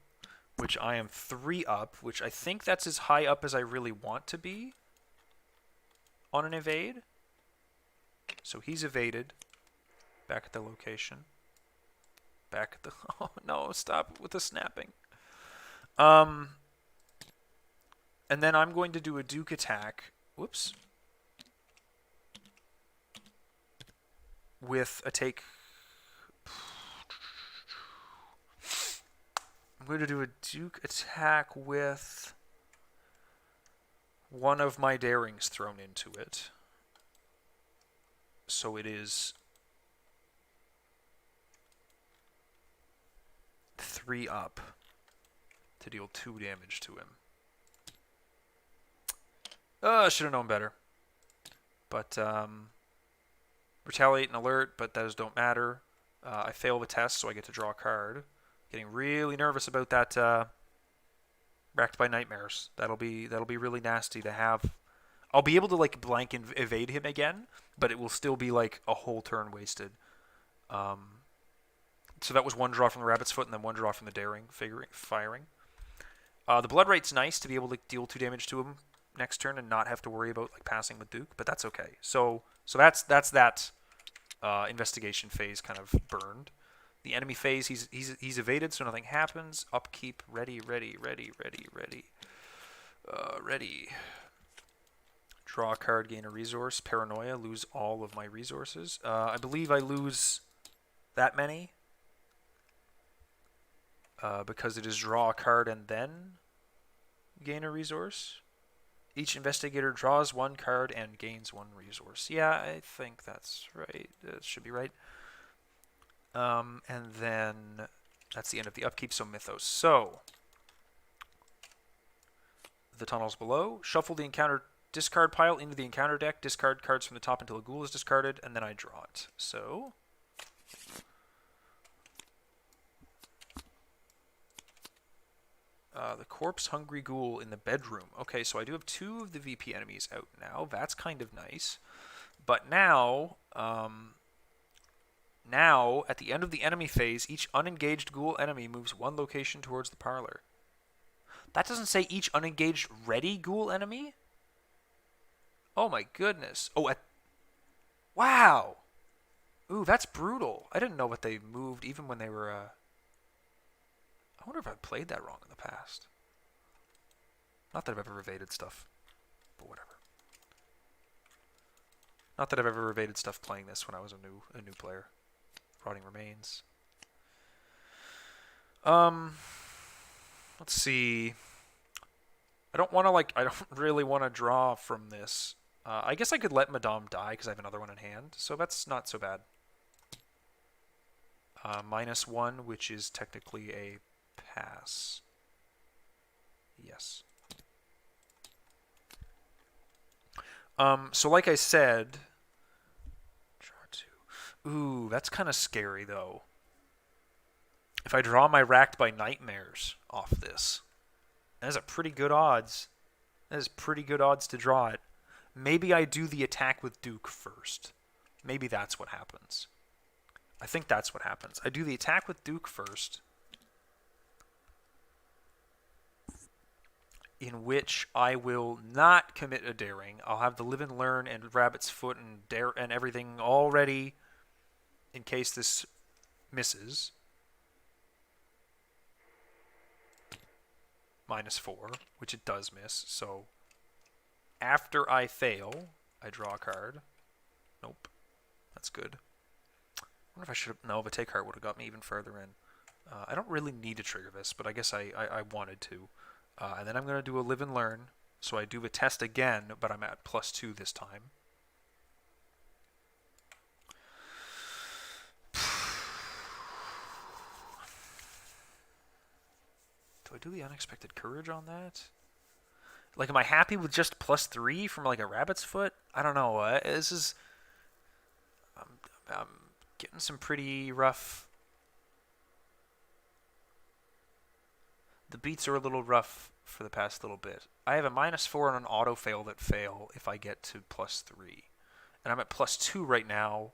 which I am 3 up, which I think that's as high up as I really want to be on an evade. So he's evaded. Back at the location. Back at the... Oh, no, stop with the snapping. And then I'm going to do a Duke attack. Whoops. With a take... I'm going to do a Duke attack with one of my Darings thrown into it. So it is 3 up to deal 2 damage to him. I should have known better. But, retaliate and alert, but those don't matter. I fail the test, so I get to draw a card. Getting really nervous about that, Racked by Nightmares. That'll be really nasty to have. I'll be able to, like, blank and evade him again, but it will still be, like, a whole turn wasted. So that was 1 draw from the Rabbit's Foot and then 1 draw from the Daring firing. The Blood Rate's nice to be able to deal 2 damage to him next turn and not have to worry about, like, passing with Duke, but that's okay. So that's that investigation phase kind of burned. The enemy phase, he's evaded, so nothing happens. Upkeep, ready. Draw a card, gain a resource. Paranoia, lose all of my resources. I believe I lose that many because it is draw a card and then gain a resource. Each investigator draws 1 card and gains 1 resource. Yeah, I think that's right. That should be right. And then that's the end of the upkeep, so Mythos. So, the tunnels below. Shuffle the encounter discard pile into the encounter deck. Discard cards from the top until a ghoul is discarded, and then I draw it. So, the corpse-hungry ghoul in the bedroom. Okay, so I do have 2 of the VP enemies out now. That's kind of nice. But now, at the end of the enemy phase, each unengaged ghoul enemy moves 1 location towards the parlor. That doesn't say each unengaged ready ghoul enemy? Oh my goodness. Oh, wow! Ooh, that's brutal. I didn't know what they moved even when they were, I wonder if I played that wrong in the past. Not that I've ever evaded stuff, but whatever. Not that I've ever evaded stuff playing this when I was a new player. Rotting Remains. Let's see. I don't really want to draw from this. I guess I could let Madame die because I have another one in hand, so that's not so bad. -1, which is technically a pass. Yes. So like I said, draw 2. Ooh, that's kind of scary though. If I draw my Racked by Nightmares off this, that's a pretty good odds. That is pretty good odds to draw it. Maybe I do the attack with Duke first. Maybe that's what happens. I think that's what happens. I do the attack with Duke first, in which I will not commit a daring. I'll have the Live and Learn and Rabbit's Foot and dare and everything all ready in case this misses. -4, which it does miss. So after I fail, I draw a card. Nope. That's good. I wonder if I should have... No, the take heart would have got me even further in. I don't really need to trigger this, but I guess I wanted to. And then I'm going to do a Live and Learn. So I do the test again, but I'm at +2 this time. Do I do the Unexpected Courage on that? Like, am I happy with just +3 from, like, a Rabbit's Foot? I don't know. This is... I'm getting some pretty rough... The beats are a little rough for the past little bit. I have a -4 on an auto fail that fail if I get to +3. And I'm at +2 right now.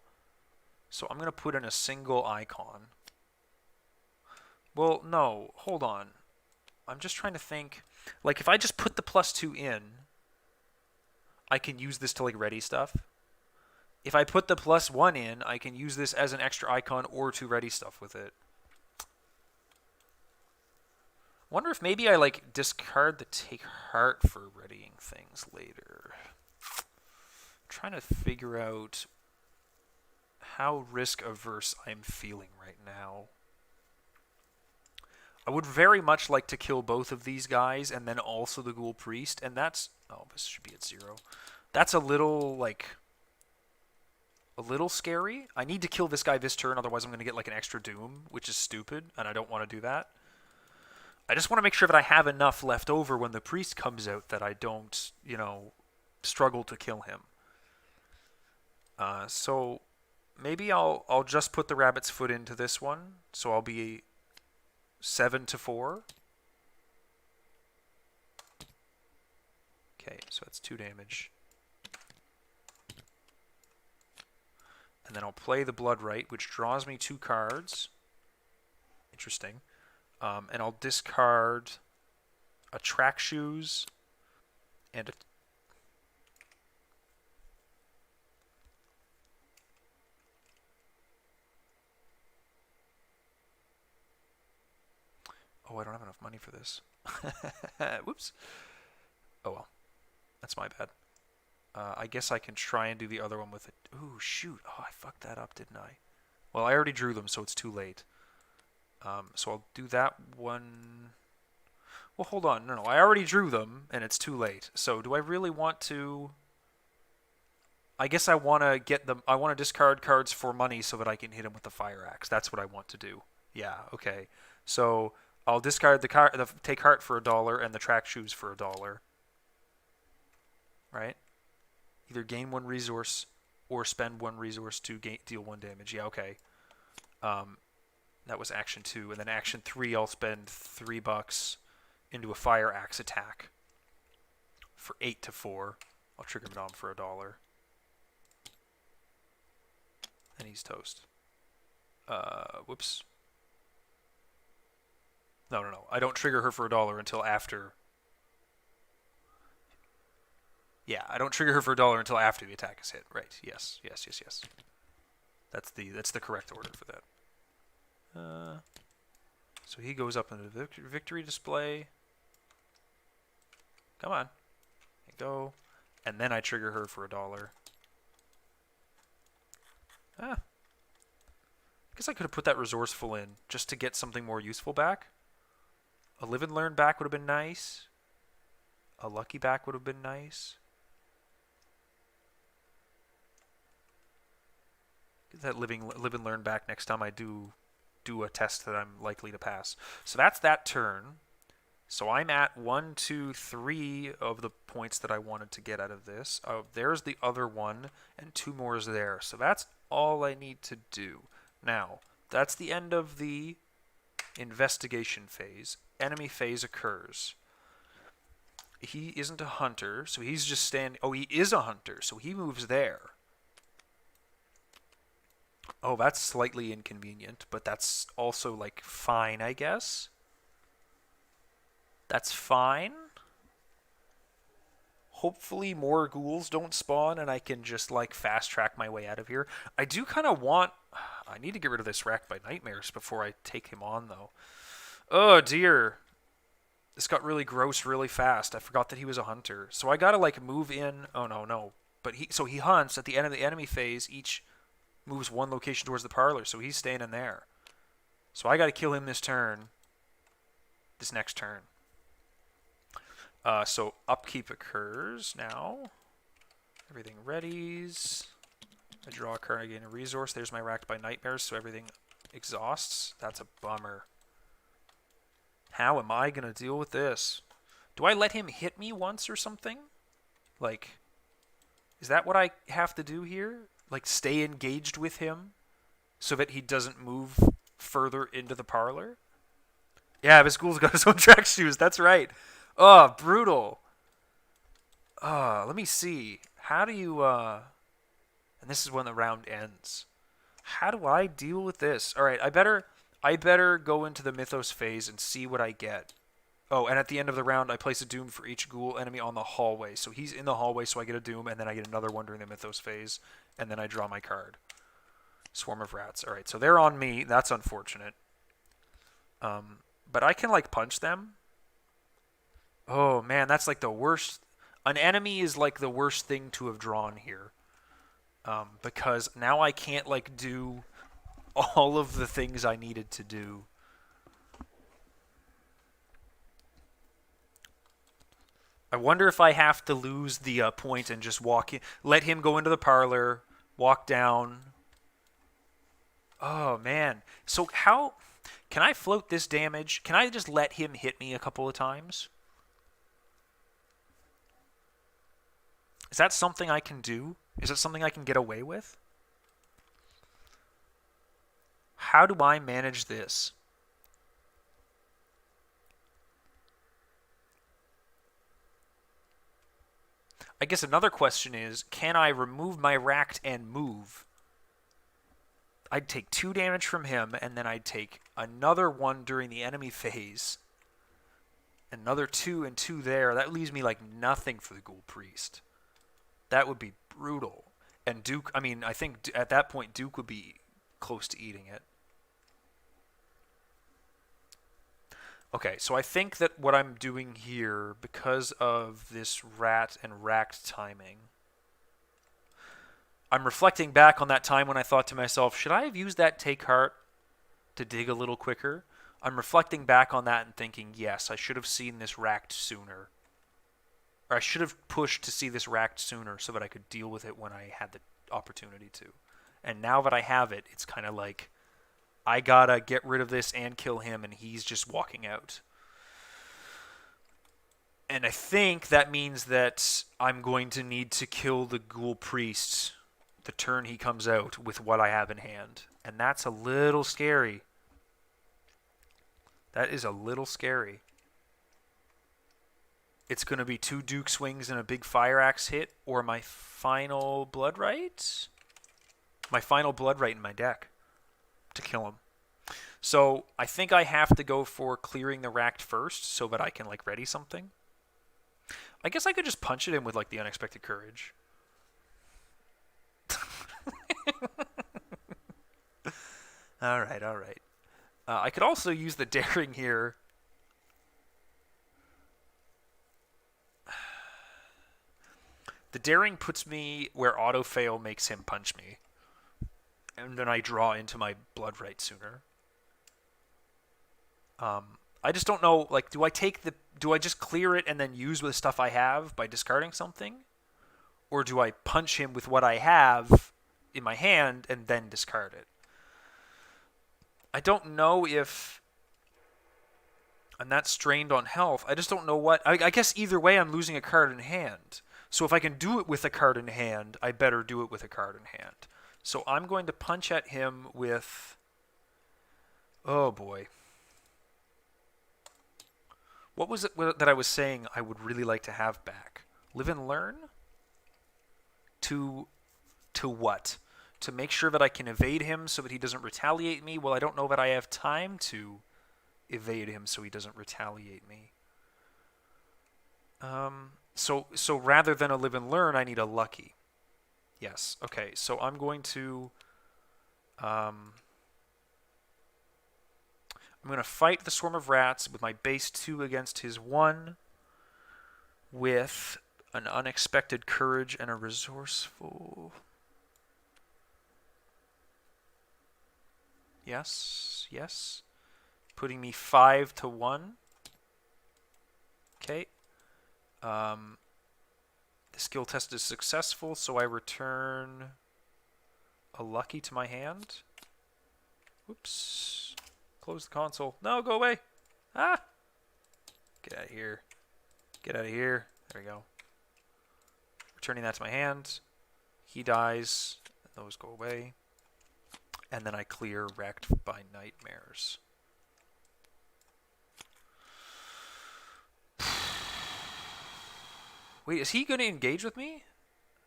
So I'm going to put in a single icon. Well, no. Hold on. I'm just trying to think. Like, if I just put the +2 in, I can use this to, like, ready stuff. If I put the +1 in, I can use this as an extra icon or to ready stuff with it. Wonder if maybe I, like, discard the Take Heart for readying things later. I'm trying to figure out how risk-averse I'm feeling right now. I would very much like to kill both of these guys and then also the Ghoul Priest, and that's... Oh, this should be at 0. That's a little, like... a little scary. I need to kill this guy this turn, otherwise I'm going to get like an extra doom, which is stupid, and I don't want to do that. I just want to make sure that I have enough left over when the priest comes out that I don't, you know, struggle to kill him. So maybe I'll just put the rabbit's foot into this one, so I'll be 7-4. Okay, so that's 2 damage. And then I'll play the Bloodright, which draws me 2 cards. Interesting. And I'll discard a Track Shoes and a... Oh, I don't have enough money for this. Whoops. Oh well. That's my bad. I guess I can try and do the other one with it. Ooh, shoot. Oh, I fucked that up, didn't I? Well, I already drew them, so it's too late. So I'll do that one. Well, hold on. No, I already drew them, and it's too late. So do I really want to... I guess I want to get them... I want to discard cards for money so that I can hit him with the Fire Axe. That's what I want to do. Yeah, okay. So I'll discard the Take Heart for $1 and the Track Shoes for $1. Right? Either gain 1 resource or spend 1 resource to deal 1 damage. Yeah, okay. That was action 2. And then action 3, I'll spend $3 into a Fire Axe attack for 8-4. I'll trigger him on for $1. And he's toast. Whoops. No. I don't trigger her for $1 until after... Yeah, I don't trigger her for $1 until after the attack is hit. Right. Yes. That's the correct order for that. So he goes up into the victory display. Come on. Go. And then I trigger her for $1. I guess I could have put that resourceful in just to get something more useful back. A live and learn back would have been nice. A lucky back would have been nice. Get that live and learn back next time I do a test that I'm likely to pass. So that's that turn. So I'm at 1, 2, 3 of the points that I wanted to get out of this. There's the other one, and 2 more is there. So that's all I need to do. Now, that's the end of the investigation phase. Enemy phase occurs. He isn't a hunter, so he's just standing... Oh, he is a hunter, so he moves there. Oh, that's slightly inconvenient, but that's also, like, fine, I guess. That's fine. Hopefully more ghouls don't spawn and I can just, like, fast-track my way out of here. I do kind of want... I need to get rid of this Racked by Nightmares before I take him on, though. Oh, dear. This got really gross really fast. I forgot that he was a hunter. So I gotta, like, move in... Oh, no. But so he hunts at the end of the enemy phase. Each moves 1 location towards the parlor, so he's staying in there. So I gotta kill him this turn. This next turn. So upkeep occurs now. Everything readies. I draw a card, I gain a resource. There's my Racked by Nightmares, so everything exhausts. That's a bummer. How am I going to deal with this? Do I let him hit me once or something? Like, is that what I have to do here? Like, stay engaged with him so that he doesn't move further into the parlor? Yeah, this ghoul's got his own Track Shoes. That's right. Oh, brutal. Let me see. How do you, and this is when the round ends. How do I deal with this? All right, I better go into the Mythos phase and see what I get. Oh, and at the end of the round, I place a Doom for each ghoul enemy on the hallway. So he's in the hallway, so I get a Doom, and then I get another one during the Mythos phase, and then I draw my card. Swarm of Rats. All right, so they're on me. That's unfortunate. But I can, like, punch them. Oh, man, that's, like, the worst. An enemy is, like, the worst thing to have drawn here. Because now I can't, like, do all of the things I needed to do. I wonder if I have to lose the point and just walk in, let him go into the parlor, walk down. Oh, man. So how... Can I float this damage? Can I just let him hit me a couple of times? Is that something I can do? Is it something I can get away with? How do I manage this? I guess another question is, can I remove my Racked and move? I'd take 2 damage from him, and then I'd take another 1 during the enemy phase. Another 2 and 2 there. That leaves me like nothing for the Ghoul Priest. That would be brutal. And Duke, I mean, I think at that point Duke would be close to eating it. Okay, so I think that what I'm doing here, because of this rat and racked timing, I'm reflecting back on that time when I thought to myself, should I have used that take heart to dig a little quicker? I'm reflecting back on that and thinking, yes, I should have seen this racked sooner. Or I should have pushed to see this racked sooner so that I could deal with it when I had the opportunity to. And now that I have it, it's kind of like, I gotta get rid of this and kill him, and he's just walking out. And I think that means that I'm going to need to kill the Ghoul Priest the turn he comes out with what I have in hand. And that's a little scary. That is a little scary. It's going to be 2 Duke swings and a big Fire Axe hit, or my final Bloodright? My final Bloodright in my deck to kill him. So I think I have to go for clearing the racked first so that I can like ready something. I guess I could just punch it in with like the Unexpected Courage. All right. I could also use the Daring here. The Daring puts me where auto fail makes him punch me. And then I draw into my Bloodright sooner. I just don't know, like, do I just clear it and then use the stuff I have by discarding something? Or do I punch him with what I have in my hand and then discard it? I don't know if I'm that strained on health. I just don't know what... I guess either way I'm losing a card in hand. So if I can do it with a card in hand, I better do it with a card in hand. So I'm going to punch at him with... Oh boy. What was it that I was saying I would really like to have back? Live and learn? To what? To make sure that I can evade him so that he doesn't retaliate me? Well, I don't know that I have time to evade him so he doesn't retaliate me. So rather than a live and learn, I need a lucky. Yes. Okay. So I'm going to fight the Swarm of Rats with my base 2 against his 1 with an Unexpected Courage and a Resourceful. Yes. Putting me 5 to 1. Okay. The skill test is successful, so I return a lucky to my hand. Whoops. Close the console. No, go away. Ah! Get out of here. Get out of here. There we go. Returning that to my hand. He dies. Those go away. And then I clear Wrecked by Nightmares. Wait, is he going to engage with me?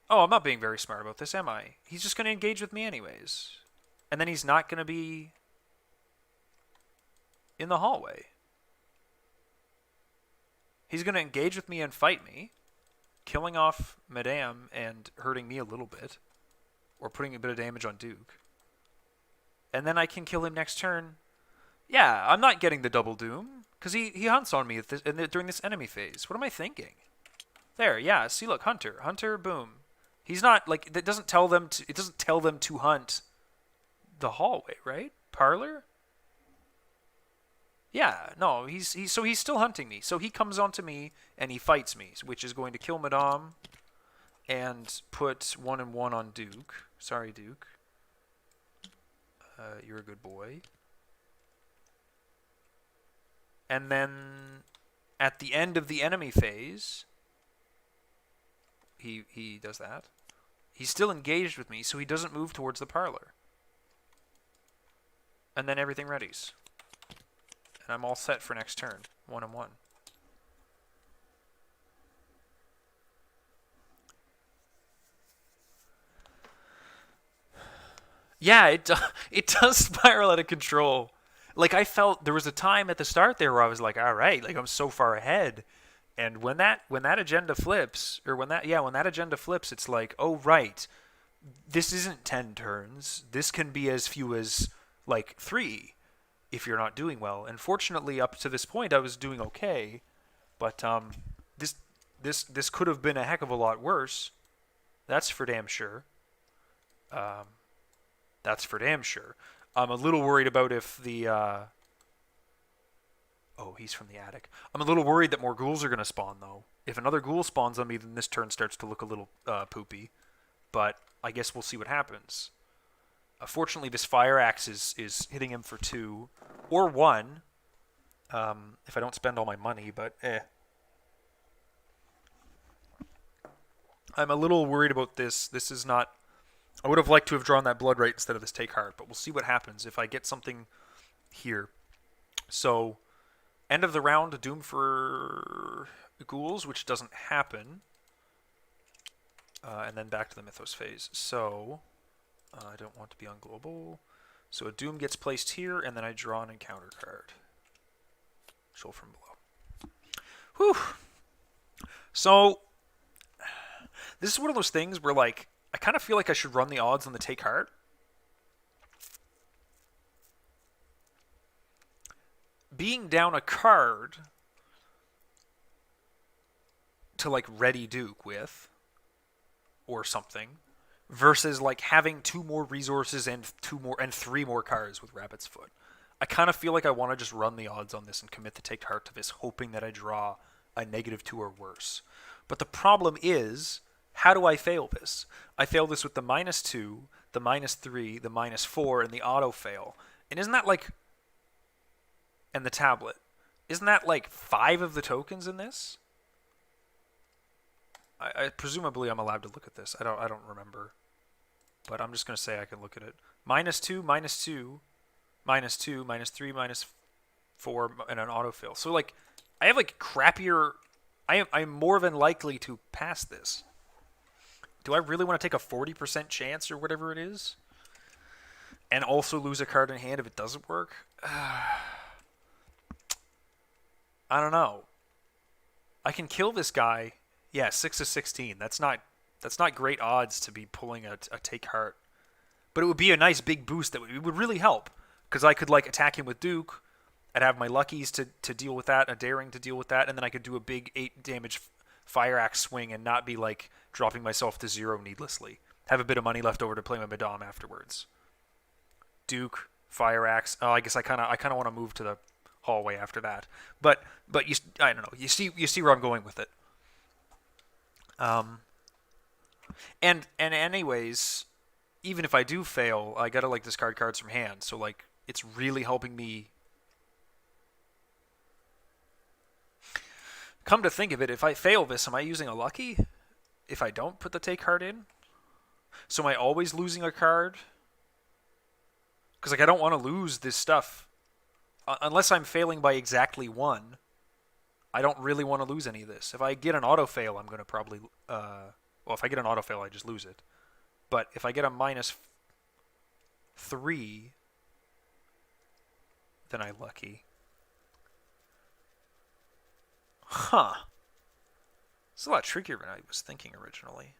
Oh, I'm not being very smart about this, am I? He's just going to engage with me anyways. And then he's not going to be in the hallway. He's going to engage with me and fight me, killing off Madame and hurting me a little bit, or putting a bit of damage on Duke. And then I can kill him next turn. Yeah, I'm not getting the double doom, because he hunts on me during this enemy phase. What am I thinking? There, yeah, see, look, Hunter, boom. He's not, like, it doesn't tell them to hunt the hallway, right? Parlor? Yeah, no, he's still hunting me. So he comes onto me and he fights me, which is going to kill Madame. and put 1 and 1 on Duke. Sorry, Duke. You're a good boy. And then at the end of the enemy phase, he does that. He's still engaged with me, so he doesn't move towards the parlor. And then everything readies. And I'm all set for next turn. 1 and 1. Yeah, it does spiral out of control. Like, I felt there was a time at the start there where I was like, all right, like I'm so far ahead. And when that agenda flips, or when that agenda flips, it's like, oh right, this isn't 10 turns. This can be as few as like 3 if you're not doing well. And fortunately, up to this point, I was doing okay. But this could have been a heck of a lot worse. That's for damn sure. That's for damn sure. I'm a little worried about if the... Oh, he's from the attic. I'm a little worried that more ghouls are going to spawn, though. If another ghoul spawns on me, then this turn starts to look a little poopy. But I guess we'll see what happens. Fortunately, this fire axe is hitting him for 2. Or 1. If I don't spend all my money, but I'm a little worried about this. This is not... I would have liked to have drawn that blood right instead of this take heart, but we'll see what happens if I get something here. So, end of the round, doom for ghouls, which doesn't happen. And then back to the Mythos phase. So, I don't want to be on global. So a doom gets placed here, and then I draw an encounter card. Show from below. Whew. So, this is one of those things where, like, I kind of feel like I should run the odds on the take heart. Being down a card to, like, ready Duke with, or something, versus, like, having 2 more resources and 3 more cards with Rabbit's Foot. I kind of feel like I want to just run the odds on this and commit the take heart to this, hoping that I draw a -2 or worse. But the problem is, how do I fail this? I fail this with the -2, the -3, the -4, and the auto fail. And isn't that like... And the tablet. Isn't that like 5 of the tokens in this? I presumably I'm allowed to look at this. I don't remember. But I'm just going to say I can look at it. -2, -2, -2, -3, -4, and an auto fail. So like, I have like crappier... I'm more than likely to pass this. Do I really want to take a 40% chance or whatever it is? And also lose a card in hand if it doesn't work? I don't know. I can kill this guy. Yeah, 6 of 16. That's not great odds to be pulling a take heart. But it would be a nice big boost that would really help. Because I could like attack him with Duke. I'd have my luckies to deal with that, a daring to deal with that, and then I could do a big 8 damage fire axe swing and not be like dropping myself to 0 needlessly. Have a bit of money left over to play my Madame afterwards. Duke, fire axe. Oh, I guess I kind of want to move to the hallway after that. But I don't know. You see where I'm going with it. And anyways, even if I do fail, I gotta like discard cards from hand. So like it's really helping me. Come to think of it, if I fail this, am I using a lucky? If I don't put the take card in? So am I always losing a card? Because like I don't want to lose this stuff. Unless I'm failing by exactly 1. I don't really want to lose any of this. If I get an auto fail, I'm going to probably... well, if I get an auto fail, I just lose it. But if I get a -3, then I'm lucky. Huh. It's a lot trickier than I was thinking originally.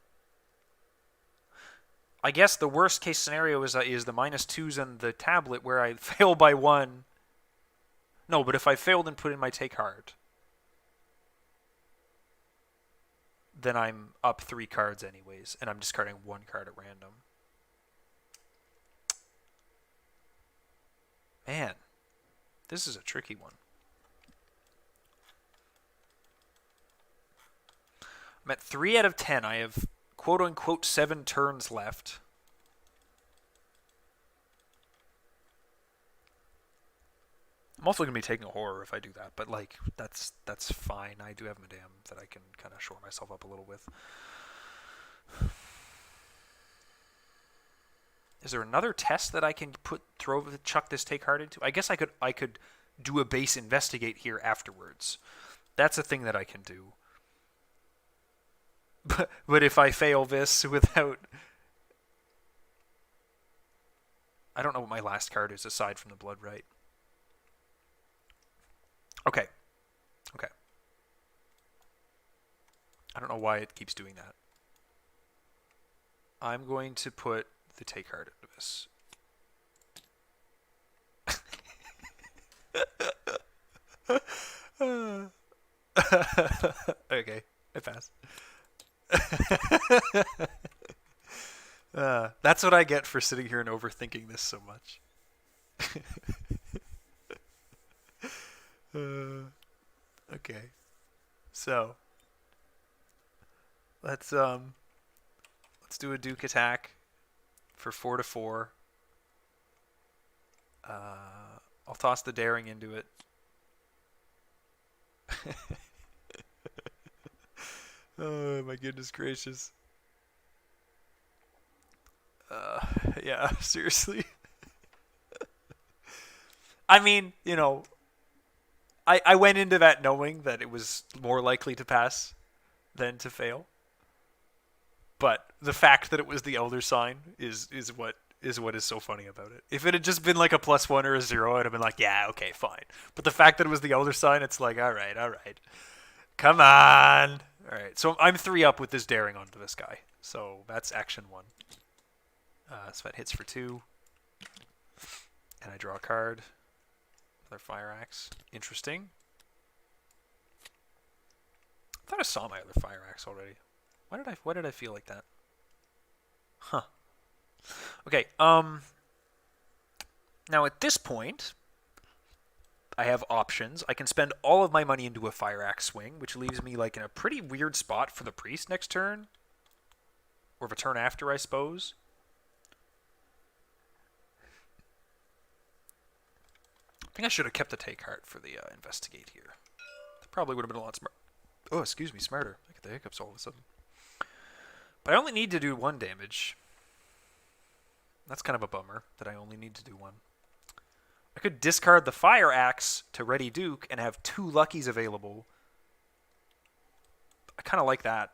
I guess the worst case scenario is the -2s and the tablet where I fail by 1. No, but if I failed and put in my take heart, then I'm up 3 cards anyways, and I'm discarding 1 card at random. Man, this is a tricky one. I'm at 3 out of 10. I have quote-unquote 7 turns left. I'm also going to be taking a horror if I do that, but like that's fine. I do have Madame that I can kind of shore myself up a little with. Is there another test that I can chuck this take heart into? I guess I could do a base investigate here afterwards. That's a thing that I can do. But if I fail this without... I don't know what my last card is aside from the Blood Right. Okay. Okay. I don't know why it keeps doing that. I'm going to put the take heart into this. Okay, I pass. That's what I get for sitting here and overthinking this so much. Okay, so let's do a Duke attack for 4/4. I'll toss the daring into it. Oh my goodness gracious. Yeah, seriously. I mean, you know, I went into that knowing that it was more likely to pass than to fail. But the fact that it was the Elder Sign is what is so funny about it. If it had just been like a +1 or a 0, I'd have been like, yeah, okay, fine. But the fact that it was the Elder Sign, it's like, all right. Come on. All right, so I'm 3 up with this daring onto this guy. So that's action 1. So that hits for 2. And I draw a card. Another Fire Axe. Interesting. I thought I saw my other Fire Axe already. Why did I feel like that? Huh. Okay, now at this point, I have options. I can spend all of my money into a Fire Axe swing, which leaves me like in a pretty weird spot for the Priest next turn. Or the turn after, I suppose. I think I should have kept the take heart for the investigate here. That probably would have been a lot smarter. Oh, excuse me, smarter. I get the hiccups all of a sudden. But I only need to do 1 damage. That's kind of a bummer that I only need to do 1. I could discard the Fire Axe to ready Duke and have 2 Luckies available. I kind of like that.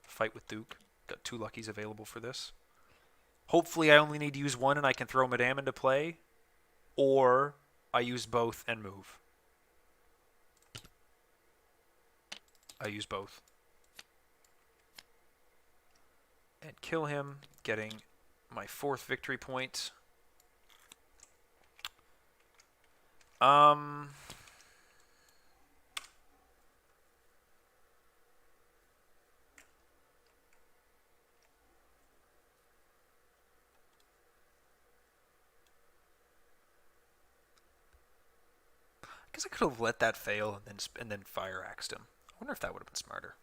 Fight with Duke. Got 2 Luckies available for this. Hopefully I only need to use 1 and I can throw Madame into play. Or I use both and move. I use both. And kill him, getting my 4th victory point. I guess I could have let that fail and then Fire Axed him. I wonder if that would have been smarter.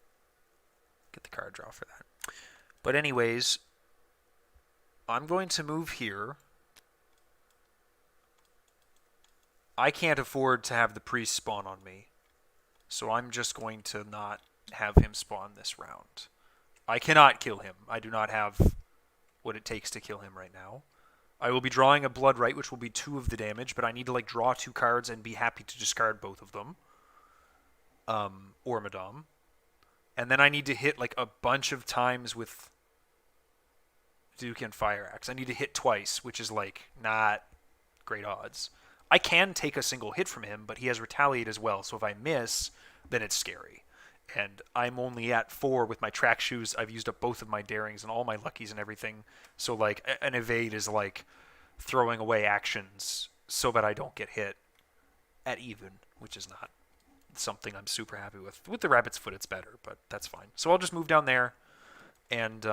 Get the card draw for that. But anyways, I'm going to move here. I can't afford to have the Priest spawn on me. So I'm just going to not have him spawn this round. I cannot kill him. I do not have what it takes to kill him right now. I will be drawing a Blood Right, which will be 2 of the damage, but I need to like draw 2 cards and be happy to discard both of them. Or Madame. And then I need to hit like a bunch of times with Duke and Fire Axe. I need to hit twice, which is like not great odds. I can take a single hit from him, but he has Retaliate as well, so if I miss, then it's scary. And I'm only at 4 with my track shoes. I've used up both of my darings and all my luckies and everything. So like an evade is like throwing away actions so that I don't get hit at even, which is not something I'm super happy with. With the Rabbit's Foot, it's better, but that's fine. So I'll just move down there, and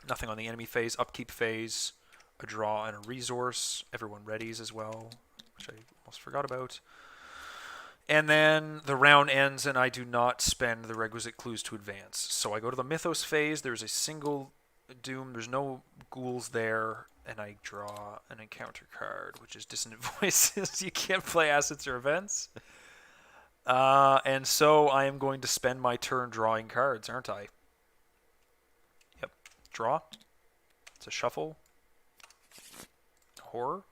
nothing on the enemy phase. Upkeep phase, a draw and a resource. Everyone readies as well, which I almost forgot about. And then the round ends and I do not spend the requisite clues to advance. So I go to the Mythos phase. There's a single Doom. There's no ghouls there. And I draw an encounter card, which is Dissonant Voices. You can't play assets or events. And so I am going to spend my turn drawing cards, aren't I? Yep. Draw. It's a shuffle. Horror.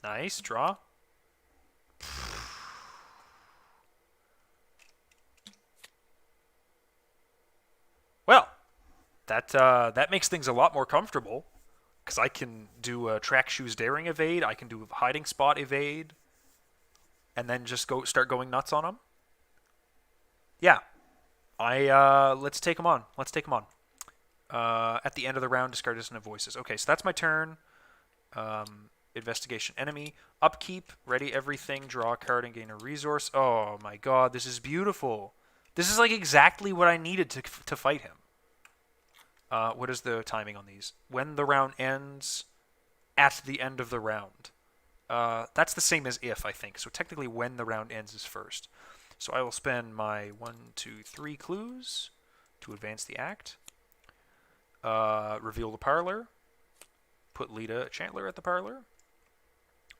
Nice. Draw. Well, that makes things a lot more comfortable because I can do a Track Shoes Daring evade. I can do a Hiding Spot evade, and then just start going nuts on them. Yeah, let's take them on. Let's take them on. At the end of the round, discard Dissonant Voices. Okay, so that's my turn. Investigation enemy. Upkeep, ready everything, draw a card and gain a resource. Oh my god, this is beautiful. This is like exactly what I needed to fight him. What is the timing on these? When the round ends, at the end of the round. That's the same as if, I think. So technically when the round ends is first. So I will spend my 1, 2, 3 clues to advance the act. Reveal the parlor. Put Lita Chantler at the parlor.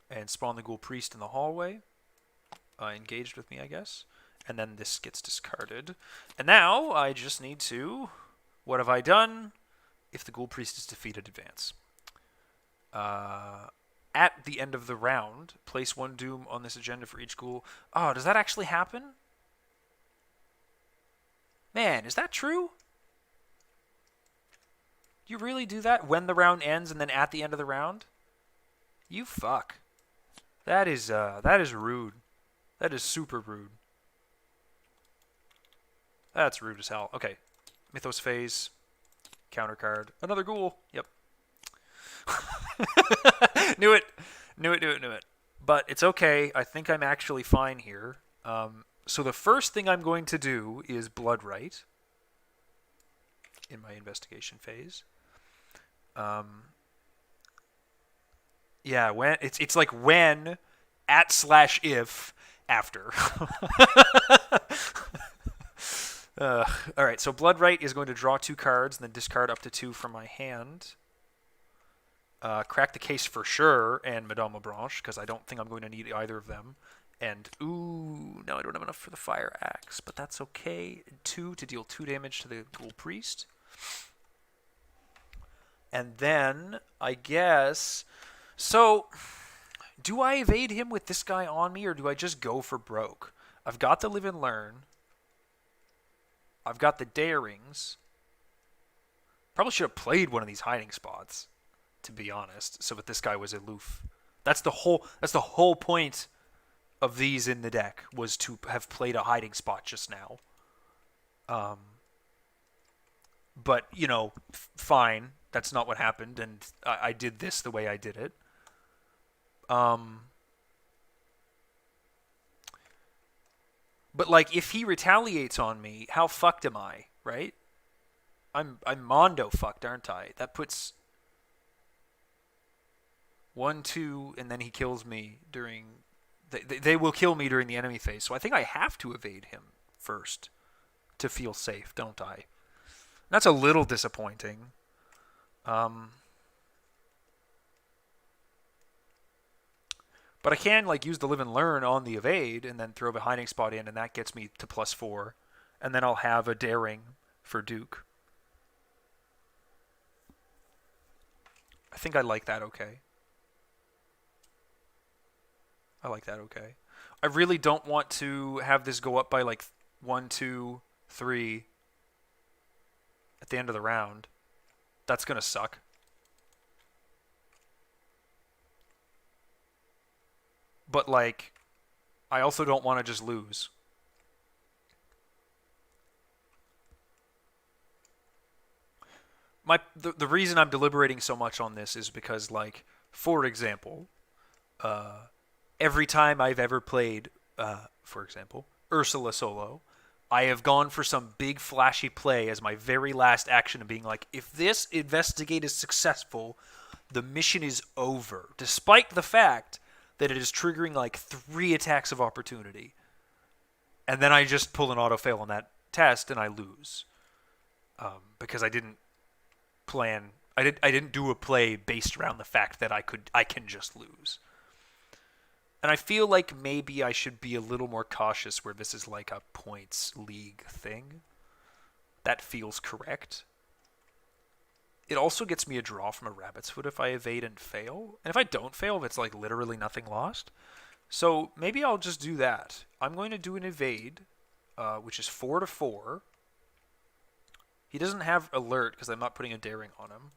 And spawn the Ghoul Priest in the hallway. Engaged with me, I guess. And then this gets discarded. And now I just need to... What have I done? If the Ghoul Priest is defeated, advance. At the end of the round, place 1 Doom on this agenda for each ghoul. Oh, does that actually happen? Man, is that true? You really do that when the round ends and then at the end of the round? You fuck. That is rude. That is super rude. That's rude as hell. Okay. Mythos phase. Counter card. Another ghoul. Yep. Knew it. Knew it. But it's okay. I think I'm actually fine here. So the first thing I'm going to do is Bloodright in my investigation phase. Yeah, when it's like when @/if after. All right, so Bloodright is going to draw 2 cards and then discard up to 2 from my hand. Crack the Case for sure and Madame Blanche because I don't think I'm going to need either of them. And ooh, no, I don't have enough for the Fire Axe, but that's okay. 2 to deal 2 damage to the Ghoul Priest. And then I guess. So, do I evade him with this guy on me, or do I just go for broke? I've got the Live and Learn. I've got the Darings. Probably should have played one of these hiding spots, to be honest, so that this guy was aloof. That's the whole point of these in the deck, was to have played a hiding spot just now. But, you know, fine. That's not what happened, and I did this the way I did it. But like, if he retaliates on me, how fucked am I, right? I'm Mondo fucked, aren't I? That puts 1, 2, and then he kills me during. They will kill me during the enemy phase, so I think I have to evade him first to feel safe, don't I? That's a little disappointing. But I can like use the Live and Learn on the evade and then throw a hiding spot in, and that gets me to +4. And then I'll have a Daring for Duke. I think I like that okay. I like that okay. I really don't want to have this go up by like 1, 2, 3 at the end of the round. That's going to suck. But, like, I also don't want to just lose. The reason I'm deliberating so much on this is because, like, for example, every time I've ever played, for example, Ursula solo, I have gone for some big flashy play as my very last action of being like, if this investigate is successful, the mission is over. Despite the fact that it is triggering like 3 attacks of opportunity. And then I just pull an auto fail on that test and I lose. Because I didn't plan. I didn't do a play based around the fact that I can just lose. And I feel like maybe I should be a little more cautious where this is like a points league thing. That feels correct. It also gets me a draw from a rabbit's foot if I evade and fail. And if I don't fail, it's like literally nothing lost. So maybe I'll just do that. I'm going to do an evade, which is 4-4. He doesn't have alert because I'm not putting a daring on him.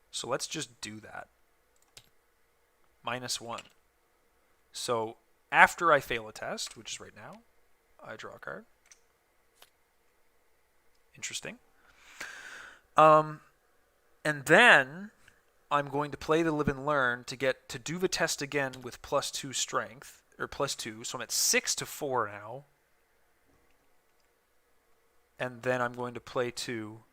So let's just do that. -1. So after I fail a test, which is right now, I draw a card. Interesting. And then I'm going to play the live and learn to get to do the test again with +2 strength, or +2. So I'm at 6-4 now. And then I'm going to play 2.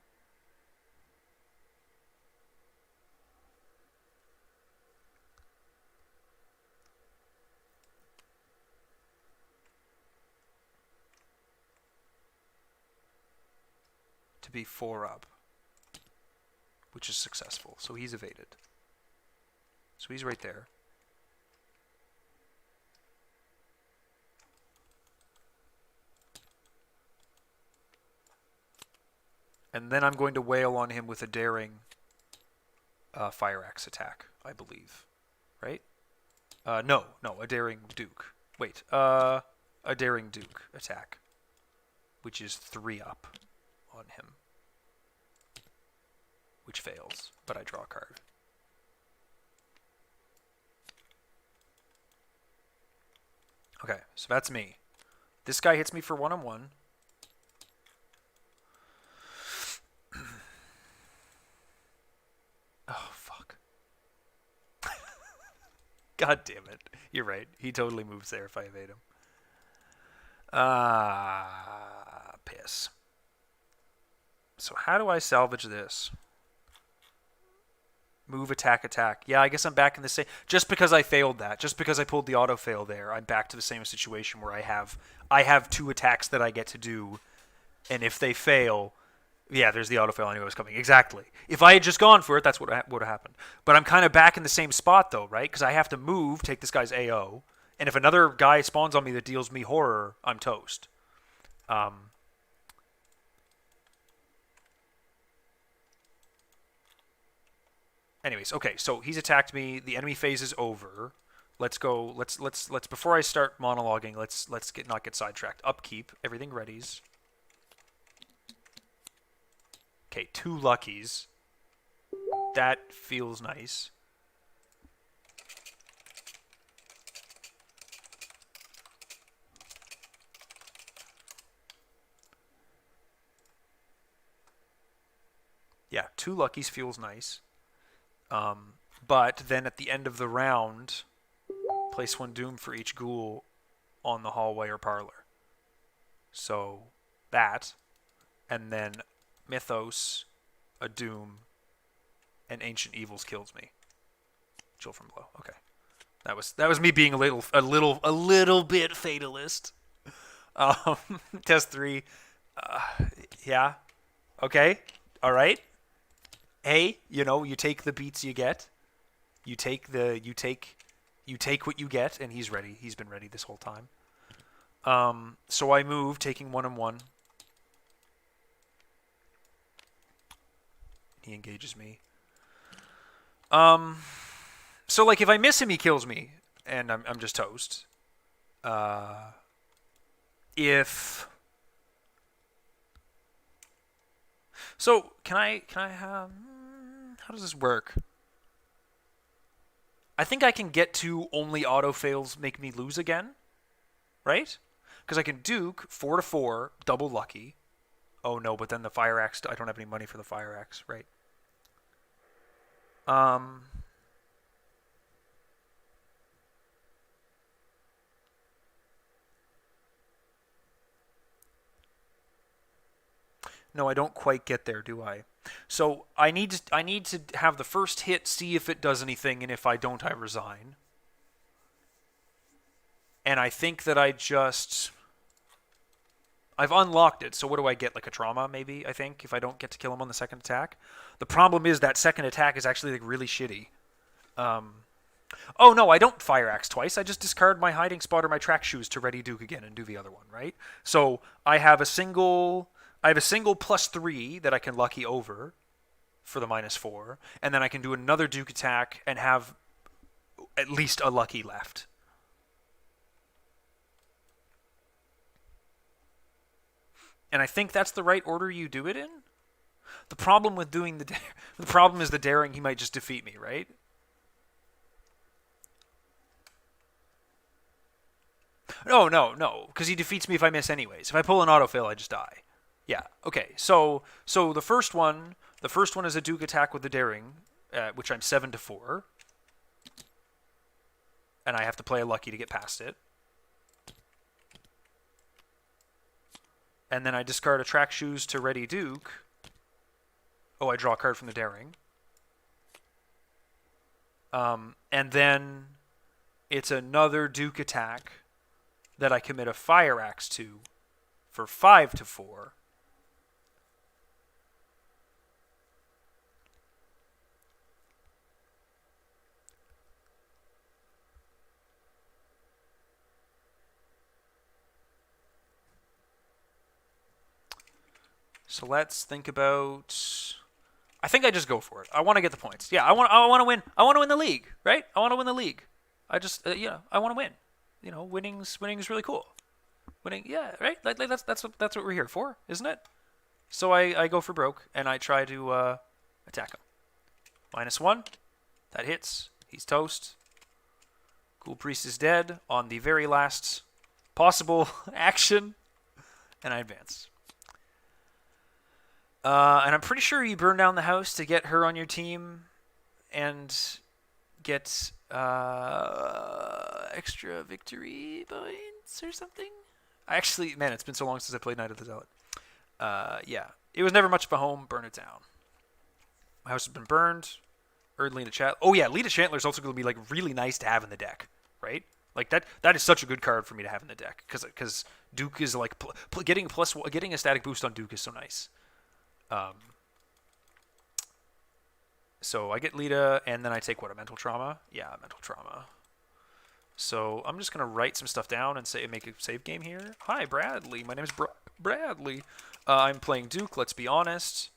To be 4 up. Which is successful. So he's evaded. So he's right there. And then I'm going to wail on him with a daring fire axe attack, I believe. Right? No, a daring duke. Wait, a daring duke attack. Which is 3 up on him. Which fails, but I draw a card. Okay, so that's me. This guy hits me for 1-on-1. Oh, fuck. God damn it. You're right. He totally moves there if I evade him. Piss. So how do I salvage this? Move, attack, attack. Yeah, I guess I'm back in the same... Just because I failed that, just because I pulled the auto-fail there, I'm back to the same situation where I have 2 attacks that I get to do, and if they fail... Yeah, there's the auto-fail I knew was coming. Exactly. If I had just gone for it, that's what would have happened. But I'm kind of back in the same spot, though, right? Because I have to move, take this guy's AO, and if another guy spawns on me that deals me horror, I'm toast. Anyways, okay, so he's attacked me. The enemy phase is over. Let's go. Let's before I start monologuing, let's not get sidetracked. Upkeep. Everything readies. Okay, 2 luckies. That feels nice. Yeah, 2 luckies feels nice. But then at the end of the round, place 1 doom for each ghoul on the hallway or parlor. So that, and then Mythos, a doom, and Ancient Evils kills me. Chill from below. Okay, that was me being a little bit fatalist. Test 3. Yeah. Okay. All right. Hey, you take the beats you get. You take what you get, and he's ready. He's been ready this whole time. So I move, taking 1-on-1. He engages me. So like if I miss him, he kills me, and I'm just toast. So can I have? How does this work? I think I can get to only auto fails make me lose again, right? Because I can Duke 4-4, double lucky. Oh no, but then the fire axe. I don't have any money for the fire axe, right? No, I don't quite get there, do I? So I need to have the first hit, see if it does anything, and if I don't, I resign. And I think that I've unlocked it, so what do I get? Like a trauma, maybe, I think, if I don't get to kill him on the second attack. The problem is that second attack is actually like really shitty. Oh no, I don't fire axe twice. I just discard my hiding spot or my track shoes to ready Duke again and do the other one, right? So I have a single +3 that I can lucky over for the -4, and then I can do another Duke attack and have at least a lucky left. And I think that's the right order you do it in. The problem with doing the problem is the daring. He might just defeat me, right? No, because he defeats me if I miss anyways. If I pull an autofill, I just die. Yeah. Okay. So the first one is a Duke attack with the daring, which I'm 7-4, and I have to play a lucky to get past it. And then I discard a track shoes to ready Duke. Oh, I draw a card from the daring. And then it's another Duke attack that I commit a fire axe to for 5-4. So let's think about. I think I just go for it. I want to get the points. Yeah, I want to win. I want to win the league, right? I want to win the league. I just I want to win. Winning's really cool. Winning, yeah, right? Like that's what we're here for, isn't it? So I go for broke and I try to attack him. -1. That hits. He's toast. Ghoul Priest is dead on the very last possible action, and I advance. And I'm pretty sure you burn down the house to get her on your team and get extra victory points or something. Man, it's been so long since I played Knight of the Zealot. Yeah, it was never much of a home. Burn it down. My house has been burned. Lita Chatler. Oh yeah, Lita Chatler is also going to be like really nice to have in the deck, right? Like that is such a good card for me to have in the deck because Duke is like getting a static boost on Duke is so nice. So I get Lita, and then I take a mental trauma? Yeah, mental trauma. So I'm just going to write some stuff down and make a save game here. Hi, Bradley. My name is Bradley. I'm playing Duke, let's be honest.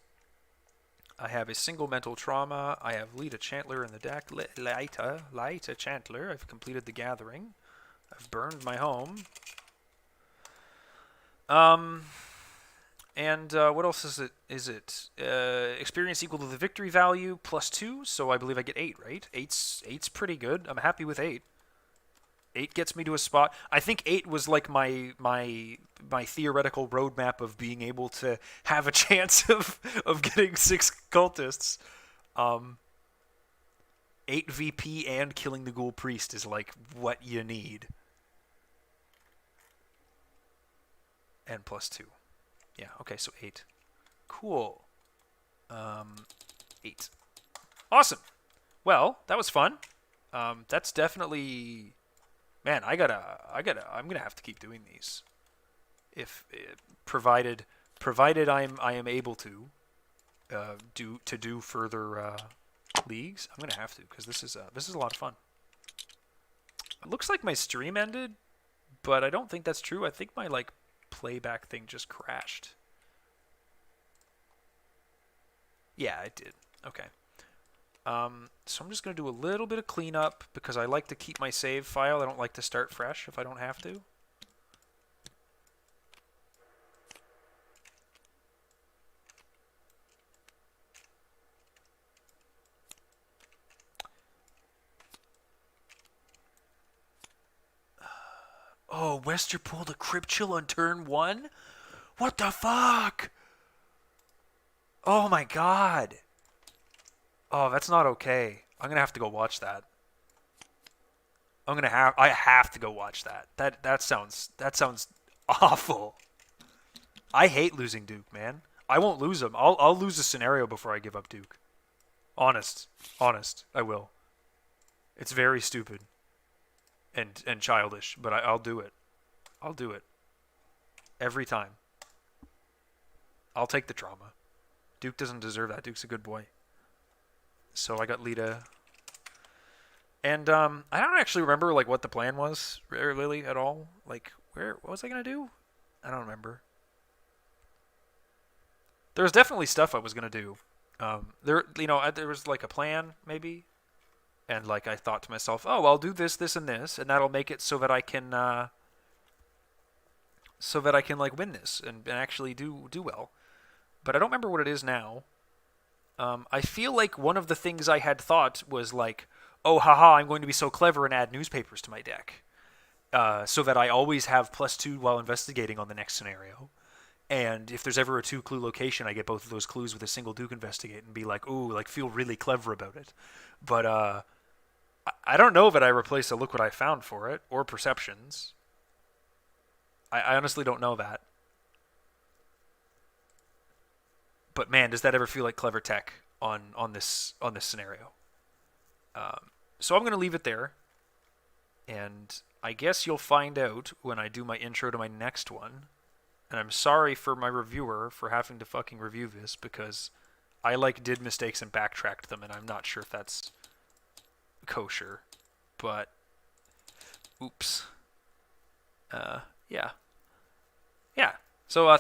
I have a single mental trauma. I have Lita Chatler in the deck. Lita Chatler. I've completed the gathering. I've burned my home. And what else is it? Experience equal to the victory value +2, so I believe I get 8, right? 8's pretty good. I'm happy with 8. 8 gets me to a spot. I think 8 was like my theoretical roadmap of being able to have a chance of getting 6 cultists. 8 VP and killing the Ghoul Priest is like what you need. And +2. Yeah, okay, so 8. Cool. 8. Awesome. Well, that was fun. That's definitely... Man, I'm gonna have to keep doing these. Provided I am able to do further leagues, I'm gonna have to, because this is a lot of fun. It looks like my stream ended, but I don't think that's true. I think my playback thing just crashed. Yeah, it did. Okay. So I'm just going to do a little bit of cleanup because I like to keep my save file. I don't like to start fresh if I don't have to. Oh, Wester pulled a Crypt Chill on turn 1? What the fuck? Oh my god. Oh, that's not okay. I'm gonna have to go watch that. I have to go watch that. That sounds awful. I hate losing Duke, man. I won't lose him. I'll lose a scenario before I give up Duke. Honest, I will. It's very stupid. and childish, but I'll do it. I'll do it every time. I'll take the trauma. Duke doesn't deserve that. Duke's a good boy. So I got Lita. And I don't actually remember like what the plan was, really, at all. Like, what was I gonna do? I don't remember. There was definitely stuff I was gonna do. There was like a plan maybe, and like I thought to myself, oh, I'll do this, this, and this, and that'll make it so that I can like win this and actually do well. But I don't remember what it is now. I feel like one of the things I had thought was like, oh, haha, I'm going to be so clever and add newspapers to my deck, so that I always have +2 while investigating on the next scenario. And if there's ever a 2-clue location, I get both of those clues with a single Duke investigate and be like, ooh, like feel really clever about it. But I don't know that I replaced a look what I found for it or perceptions. I honestly don't know that. But man, does that ever feel like clever tech on this scenario? So I'm gonna leave it there, and I guess you'll find out when I do my intro to my next one. And I'm sorry for my reviewer for having to fucking review this because I like did mistakes and backtracked them, and I'm not sure if that's kosher. But oops. Yeah. Yeah. So thank